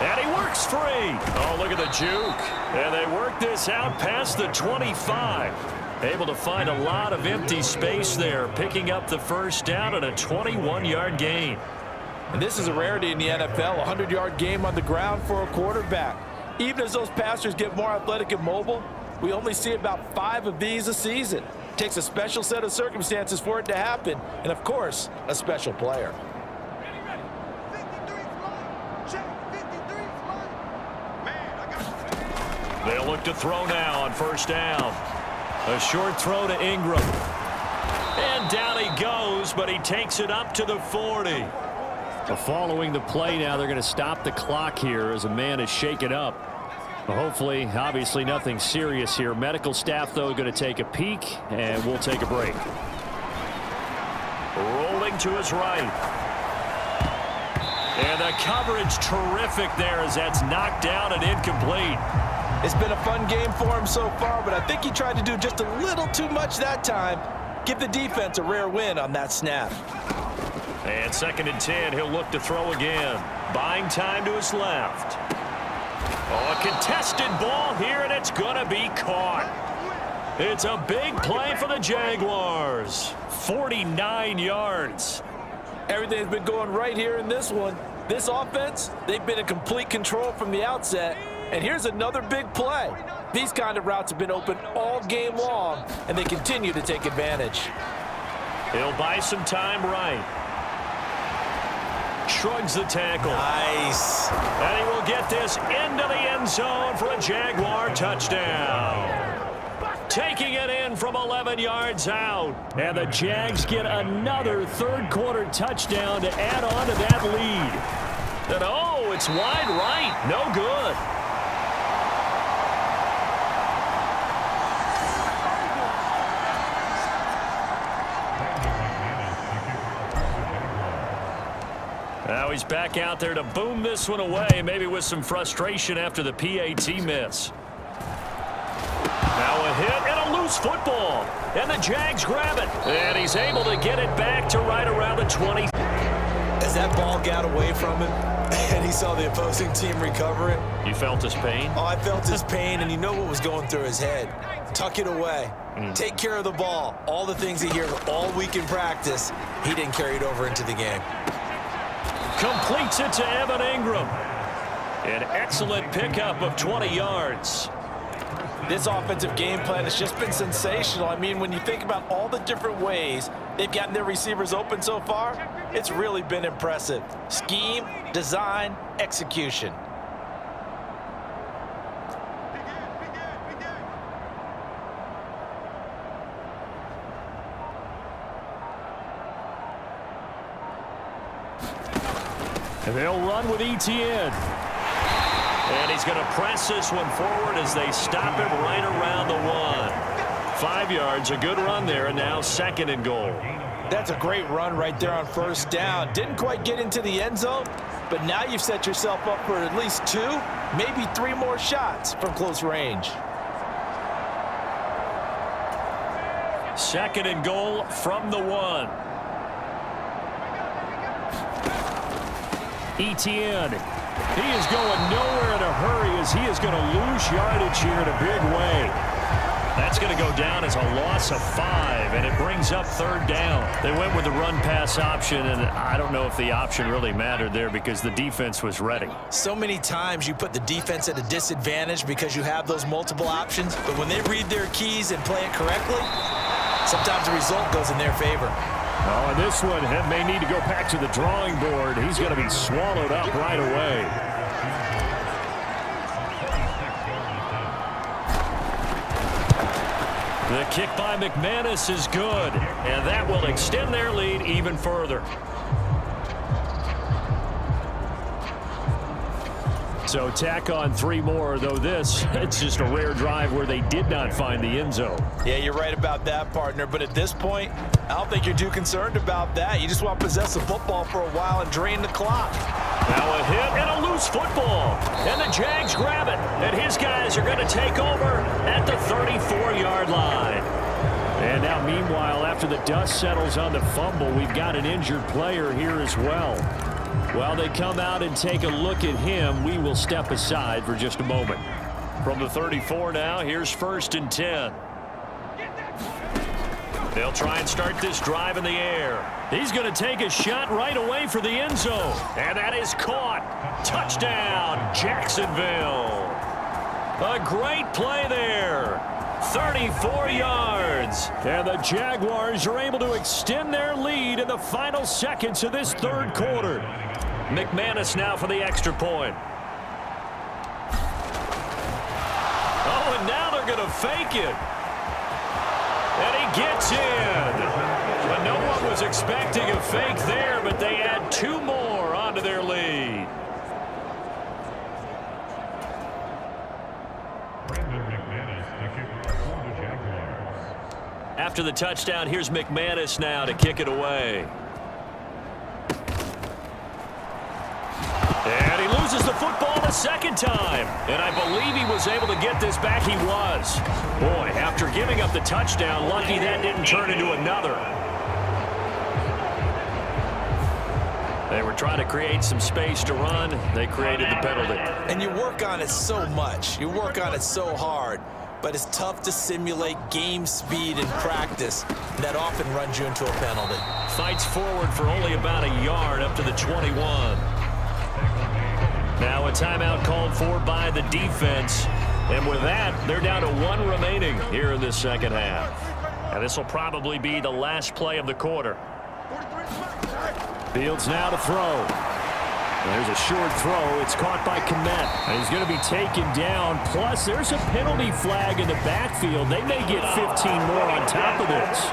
[SPEAKER 2] And he works free. Oh, look at the juke. And they work this out past the 25. Able to find a lot of empty space there, picking up the first down and a 21-yard gain.
[SPEAKER 5] And this is a rarity in the NFL, a 100-yard game on the ground for a quarterback. Even as those passers get more athletic and mobile, we only see about 5 of these a season. It takes a special set of circumstances for it to happen, and of course, a special player.
[SPEAKER 2] They'll look to throw now on first down.
[SPEAKER 4] A short throw to Ingram.
[SPEAKER 2] And down he goes, but he takes it up to the 40.
[SPEAKER 4] Following the play now, they're going to stop the clock here as a man is shaken up. Hopefully, obviously nothing serious here. Medical staff, though, going to take a peek, and we'll take a break.
[SPEAKER 2] Rolling to his right. And the coverage terrific there as that's knocked down and incomplete.
[SPEAKER 5] It's been a fun game for him so far, but I think he tried to do just a little too much that time. Give the defense a rare win on that snap.
[SPEAKER 2] And 2nd and 10, he'll look to throw again. Buying time to his left. Oh, a contested ball here, and it's going to be caught. It's a big play for the Jaguars. 49 yards.
[SPEAKER 5] Everything's been going right here in this one. This offense, they've been in complete control from the outset. And here's another big play. These kind of routes have been open all game long, and they continue to take advantage.
[SPEAKER 2] He'll buy some time right. Shrugs the tackle.
[SPEAKER 5] Nice.
[SPEAKER 2] And he will get this into the end zone for a Jaguar touchdown. Taking it in from 11 yards out.
[SPEAKER 4] And the Jags get another 3rd quarter touchdown to add on to that lead.
[SPEAKER 2] And oh, it's wide right. No good. Now he's back out there to boom this one away, maybe with some frustration after the PAT miss. Now a hit and a loose football. And the Jags grab it. And he's able to get it back to right around the 20.
[SPEAKER 5] As that ball got away from him and he saw the opposing team recover it.
[SPEAKER 2] You felt his pain?
[SPEAKER 5] Oh, I felt his pain, and you know what was going through his head. Tuck it away. Take care of the ball. All the things he hears all week in practice, he didn't carry it over into the game.
[SPEAKER 2] Completes it to Evan Ingram. An excellent pickup of 20 yards.
[SPEAKER 5] This offensive game plan has just been sensational. I mean, when you think about all the different ways they've gotten their receivers open so far, it's really been impressive. Scheme, design, execution.
[SPEAKER 4] And they'll run with Etienne.
[SPEAKER 2] And he's going to press this one forward as they stop him right around the 1. 5 yards, a good run there, and now 2nd and goal.
[SPEAKER 5] That's a great run right there on 1st down. Didn't quite get into the end zone, but now you've set yourself up for at least 2, maybe 3 more shots from close range.
[SPEAKER 2] 2nd and goal from the 1.
[SPEAKER 4] Etienne. He is going nowhere in a hurry as he is going to lose yardage here in a big way.
[SPEAKER 2] That's going to go down as a loss of 5, and it brings up 3rd down. They went with the run-pass option, and I don't know if the option really mattered there because the defense was ready.
[SPEAKER 5] So many times you put the defense at a disadvantage because you have those multiple options, but when they read their keys and play it correctly, sometimes the result goes in their favor.
[SPEAKER 4] Oh, and this one may need to go back to the drawing board. He's going to be swallowed up right away.
[SPEAKER 2] The kick by McManus is good, and that will extend their lead even further.
[SPEAKER 4] So tack on 3 more, though it's just a rare drive where they did not find the end zone.
[SPEAKER 5] Yeah, you're right about that, partner. But at this point, I don't think you're too concerned about that. You just want to possess the football for a while and drain the clock.
[SPEAKER 2] Now a hit and a loose football. And the Jags grab it. And his guys are going to take over at the 34-yard line.
[SPEAKER 4] And now, meanwhile, after the dust settles on the fumble, we've got an injured player here as well. While they come out and take a look at him, we will step aside for just a moment.
[SPEAKER 2] From the 34 now, here's 1st and 10. They'll try and start this drive in the air. He's going to take a shot right away for the end zone. And that is caught. Touchdown, Jacksonville. A great play there. 34 yards.
[SPEAKER 4] And the Jaguars are able to extend their lead in the final seconds of this 3rd quarter.
[SPEAKER 2] McManus now for the extra point. Oh, and now they're going to fake it. And he gets in. But no one was expecting a fake there, but they add 2 more onto their lead. After the touchdown, here's McManus now to kick it away. And he loses the football the 2nd time. And I believe he was able to get this back. He was. Boy, after giving up the touchdown, lucky that didn't turn into another. They were trying to create some space to run. They created the penalty.
[SPEAKER 5] And you work on it so much. You work on it so hard. But it's tough to simulate game speed in practice. That often runs you into a penalty.
[SPEAKER 2] Fights forward for only about a yard up to the 21. Now a timeout called for by the defense. And with that, they're down to 1 remaining here in this 2nd half. And this will probably be the last play of the quarter.
[SPEAKER 4] Fields now to throw. There's a short throw. It's caught by Kmet. And he's going to be taken down. Plus, there's a penalty flag in the backfield. They may get 15 more on top of this.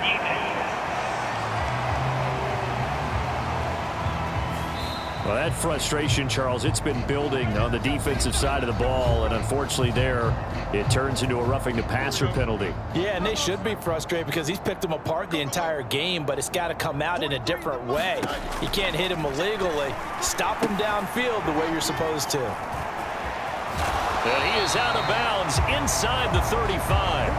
[SPEAKER 4] Well, that frustration, Charles, it's been building on the defensive side of the ball, and unfortunately there, it turns into a roughing the passer penalty.
[SPEAKER 5] Yeah, and they should be frustrated because he's picked them apart the entire game, but it's got to come out in a different way. You can't hit him illegally. Stop him downfield the way you're supposed to.
[SPEAKER 2] And he is out of bounds inside the 35.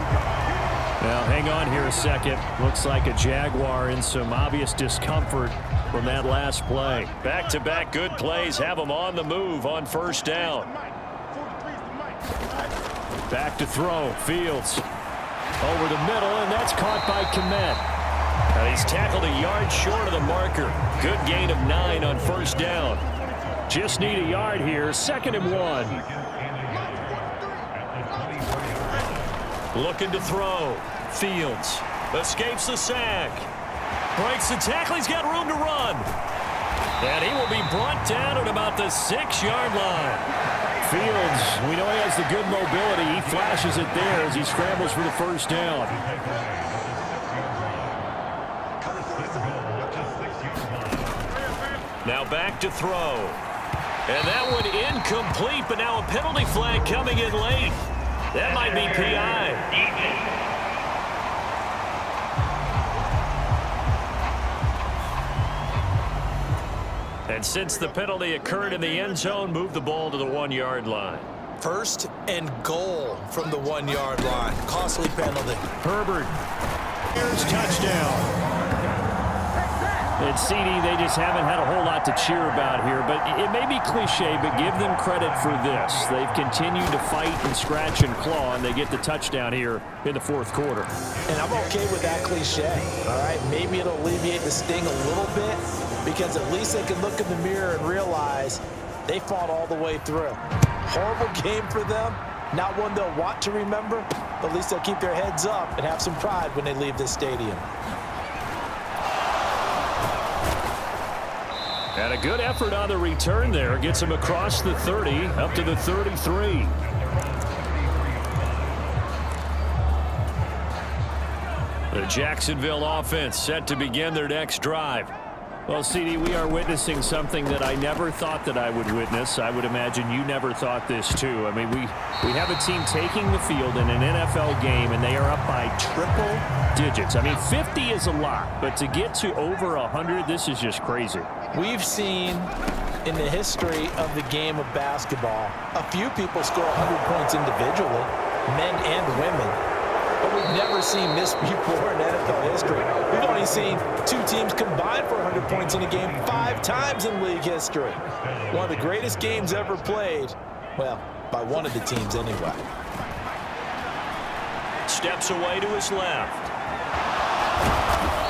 [SPEAKER 4] Now, hang on here a second. Looks like a Jaguar in some obvious discomfort from that last play.
[SPEAKER 2] Back-to-back good plays have him on the move on first down.
[SPEAKER 4] Back to throw. Fields over the middle, and that's caught by Kmet.
[SPEAKER 2] And he's tackled a yard short of the marker. Good gain of 9 on first down.
[SPEAKER 4] Just need a yard here. 2nd and 1.
[SPEAKER 2] Looking to throw. Fields escapes the sack. Breaks the tackle. He's got room to run. And he will be brought down at about the 6-yard line.
[SPEAKER 4] Fields, we know he has the good mobility. He flashes it there as he scrambles for the first down.
[SPEAKER 2] Now back to throw. And that one incomplete, but now a penalty flag coming in late. That might be PI. And since the penalty occurred in the end zone, move the ball to the 1-yard line.
[SPEAKER 1] 1st and goal from the 1-yard line. Costly penalty.
[SPEAKER 4] Herbert. Here's touchdown. And CD, they just haven't had a whole lot to cheer about here, but it may be cliche, but give them credit for this. They've continued to fight and scratch and claw, and they get the touchdown here in the 4th quarter.
[SPEAKER 5] And I'm okay with that cliche, all right? Maybe it'll alleviate the sting a little bit because at least they can look in the mirror and realize they fought all the way through. Horrible game for them, not one they'll want to remember, but at least they'll keep their heads up and have some pride when they leave this stadium.
[SPEAKER 4] And a good effort on the return there. Gets him across the 30, up to the 33. The Jacksonville offense set to begin their next drive. Well, CD, we are witnessing something that I never thought that I would witness. I would imagine you never thought this, too. I mean, we have a team taking the field in an NFL game, and they are up by triple digits. I mean, 50 is a lot, but to get to over 100, this is just crazy.
[SPEAKER 5] We've seen in the history of the game of basketball a few people score 100 points individually, men and women. But we've never seen this before in NFL history. We've only seen 2 teams combine for 100 points in a game 5 times in league history. One of the greatest games ever played, well, by one of the teams anyway.
[SPEAKER 2] Steps away to his left.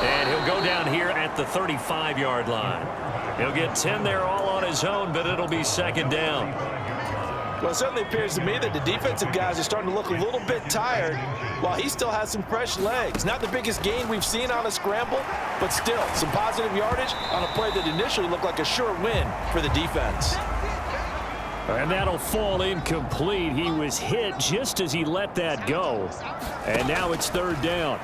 [SPEAKER 2] And he'll go down here at the 35-yard line. He'll get 10 there all on his own, but it'll be 2nd down.
[SPEAKER 5] Well, it certainly appears to me that the defensive guys are starting to look a little bit tired while he still has some fresh legs. Not the biggest gain we've seen on a scramble, but still some positive yardage on a play that initially looked like a sure win for the defense.
[SPEAKER 4] And that'll fall incomplete. He was hit just as he let that go. And now it's 3rd down.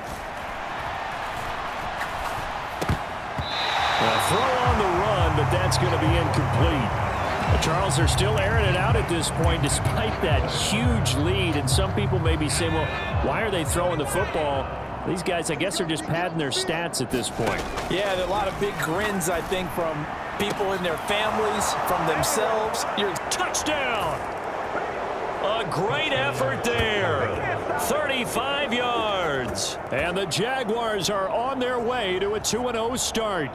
[SPEAKER 4] A throw on the run, but that's going to be incomplete. Charles, they're still airing it out at this point despite that huge lead. And some people may be saying, well, why are they throwing the football? These guys, I guess, are just padding their stats at this point.
[SPEAKER 5] Yeah, there are a lot of big grins, I think, from people in their families, from themselves.
[SPEAKER 2] Touchdown! A great effort there. 35 yards.
[SPEAKER 4] And the Jaguars are on their way to a 2-0 start.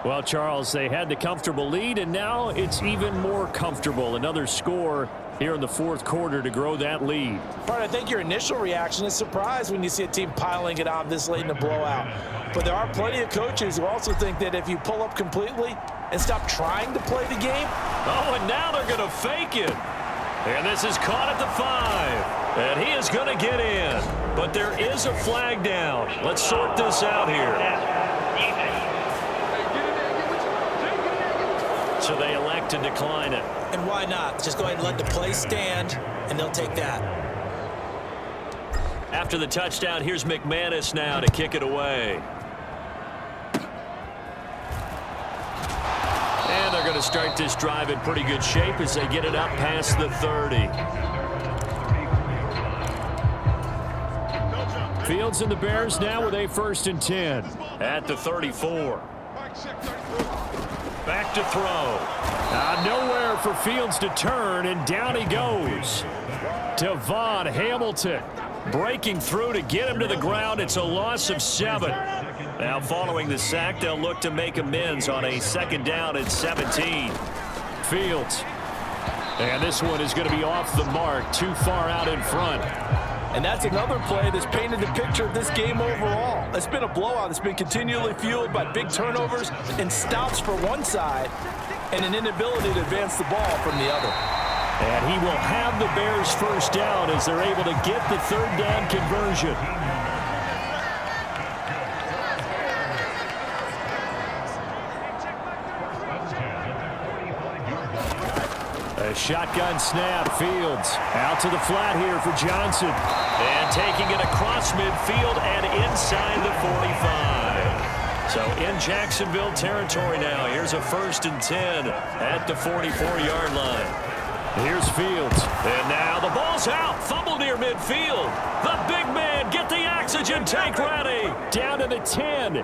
[SPEAKER 4] Well, Charles, they had the comfortable lead, and now it's even more comfortable. Another score here in the 4th quarter to grow that lead.
[SPEAKER 5] But I think your initial reaction is surprise when you see a team piling it on this late in the blowout. But there are plenty of coaches who also think that if you pull up completely and stop trying to play the game.
[SPEAKER 2] Oh, and now they're going to fake it. And this is caught at the 5. And he is going to get in. But there is a flag down. Let's sort this out here. So they elect to decline it.
[SPEAKER 1] And why not? Just go ahead and let the play stand, and they'll take that.
[SPEAKER 2] After the touchdown, here's McManus now to kick it away. And they're going to start this drive in pretty good shape as they get it up past the 30.
[SPEAKER 4] Fields and the Bears now with a 1st and 10.
[SPEAKER 2] At the 34. Back to throw.
[SPEAKER 4] Nowhere for Fields to turn, and down he goes. Devon Hamilton breaking through to get him to the ground. It's a loss of 7. Now following the sack, they'll look to make amends on a 2nd down and 17. Fields. And this one is going to be off the mark, too far out in front.
[SPEAKER 5] And that's another play that's painted the picture of this game overall. It's been a blowout. It's been continually fueled by big turnovers and stops for one side and an inability to advance the ball from the other.
[SPEAKER 4] And he will have the Bears 1st down as they're able to get the 3rd down conversion. A shotgun snap. Fields out to the flat here for Johnson.
[SPEAKER 2] And taking it across midfield and inside the 45. So in Jacksonville territory now. Here's a 1st and 10 at the 44-yard line.
[SPEAKER 4] Here's Fields.
[SPEAKER 2] And now the ball's out. Fumble near midfield. The big man, get the oxygen tank ready.
[SPEAKER 4] Down to the 10.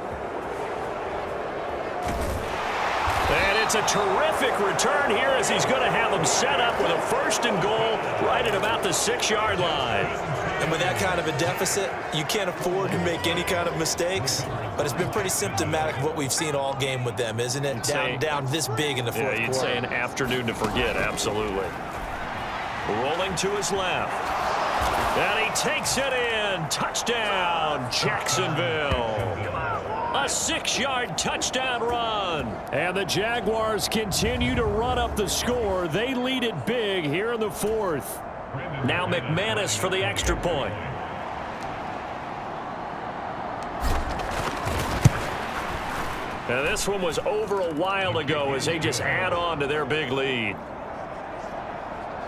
[SPEAKER 2] And it's a terrific return here as he's going to have them set up with a 1st and goal right at about the 6-yard line.
[SPEAKER 1] And with that kind of a deficit, you can't afford to make any kind of mistakes. But it's been pretty symptomatic of what we've seen all game with them, isn't it? Down this big in the 4th quarter.
[SPEAKER 2] Yeah, you'd say an afternoon to forget, absolutely. Rolling to his left. And he takes it in. Touchdown, Jacksonville. A 6-yard touchdown run.
[SPEAKER 4] And the Jaguars continue to run up the score. They lead it big here in the 4th.
[SPEAKER 2] Now McManus for the extra point. Now this one was over a while ago as they just add on to their big lead.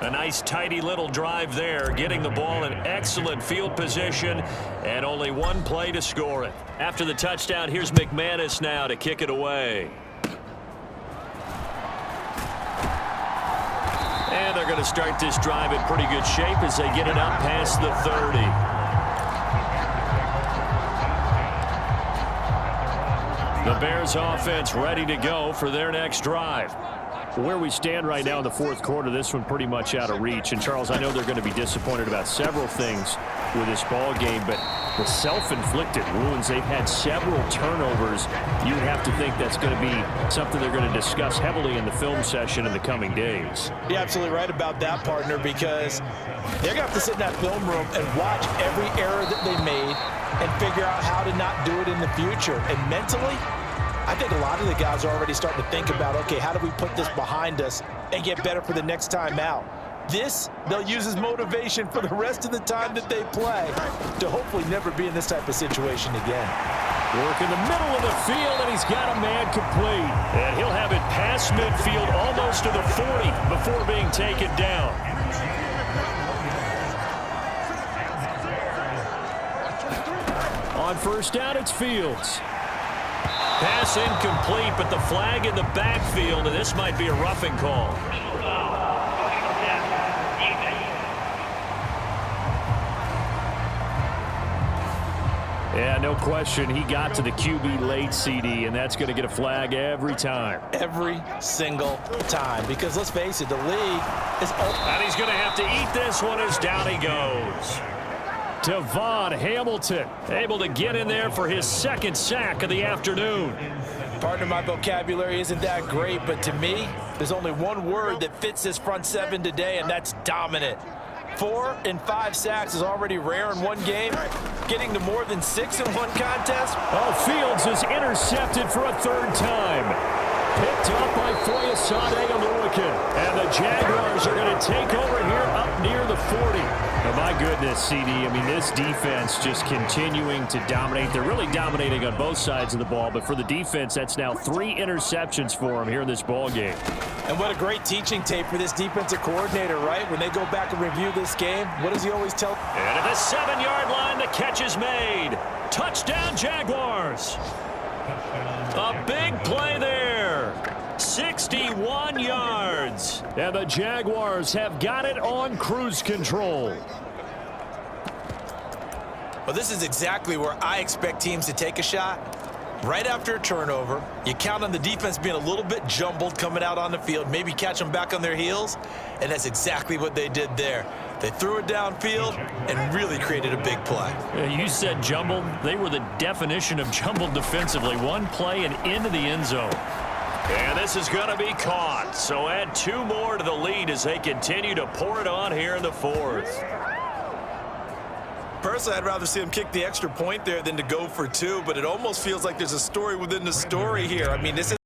[SPEAKER 2] A nice tidy little drive there, getting the ball in excellent field position and only one play to score it. After the touchdown, here's McManus now to kick it away. And they're going to start this drive in pretty good shape as they get it up past the 30. The Bears offense ready to go for their next drive.
[SPEAKER 4] Where we stand right now in the 4th quarter, this one pretty much out of reach. And, Charles, I know they're going to be disappointed about several things with this ball game, but the self-inflicted wounds, they've had several turnovers. You'd have to think that's going to be something they're going to discuss heavily in the film session in the coming days.
[SPEAKER 5] You're absolutely right about that, partner, because they're going to have to sit in that film room and watch every error that they made and figure out how to not do it in the future. And mentally, I think a lot of the guys are already starting to think about, okay, how do we put this behind us and get better for the next time out? This, they'll use as motivation for the rest of the time that they play to hopefully never be in this type of situation again.
[SPEAKER 4] Work in the middle of the field, and he's got a man complete.
[SPEAKER 2] And he'll have it past midfield almost to the 40 before being taken down.
[SPEAKER 4] On 1st down, it's Fields.
[SPEAKER 2] Pass incomplete, but the flag in the backfield, and this might be a roughing call.
[SPEAKER 4] Yeah, no question. He got to the QB late, CD, and that's going to get a flag every time.
[SPEAKER 5] Every single time. Because let's face it, the league is open.
[SPEAKER 2] And he's going to have to eat this one as down he goes.
[SPEAKER 4] Devon Hamilton able to get in there for his 2nd sack of the afternoon.
[SPEAKER 5] Partner, my vocabulary isn't that great, but to me, there's only one word that fits this front 7 today, and that's dominant. 4 and 5 sacks is already rare in one game. Getting to more than 6 in one contest.
[SPEAKER 4] Oh, Fields is intercepted for a 3rd time. Picked up by Foyesade Oluwakin. And the Jaguars are going to take over here up near the 40. Oh, my goodness, CD. I mean, this defense just continuing to dominate. They're really dominating on both sides of the ball, but for the defense, that's now 3 interceptions for them here in this ball game.
[SPEAKER 5] And what a great teaching tape for this defensive coordinator, right? When they go back and review this game, what does he always tell?
[SPEAKER 2] And at the 7-yard line, the catch is made. Touchdown, Jaguars. A big play there. 61 yards.
[SPEAKER 4] And the Jaguars have got it on cruise control.
[SPEAKER 5] Well, this is exactly where I expect teams to take a shot. Right after a turnover, you count on the defense being a little bit jumbled coming out on the field, maybe catch them back on their heels, and that's exactly what they did there. They threw it downfield and really created a big play.
[SPEAKER 4] You said jumbled. They were the definition of jumbled defensively. One play and into the end zone.
[SPEAKER 2] And this is going to be caught. So add 2 more to the lead as they continue to pour it on here in the 4th.
[SPEAKER 5] Personally, I'd rather see him kick the extra point there than to go for 2, but it almost feels like there's a story within the story here. I mean, this is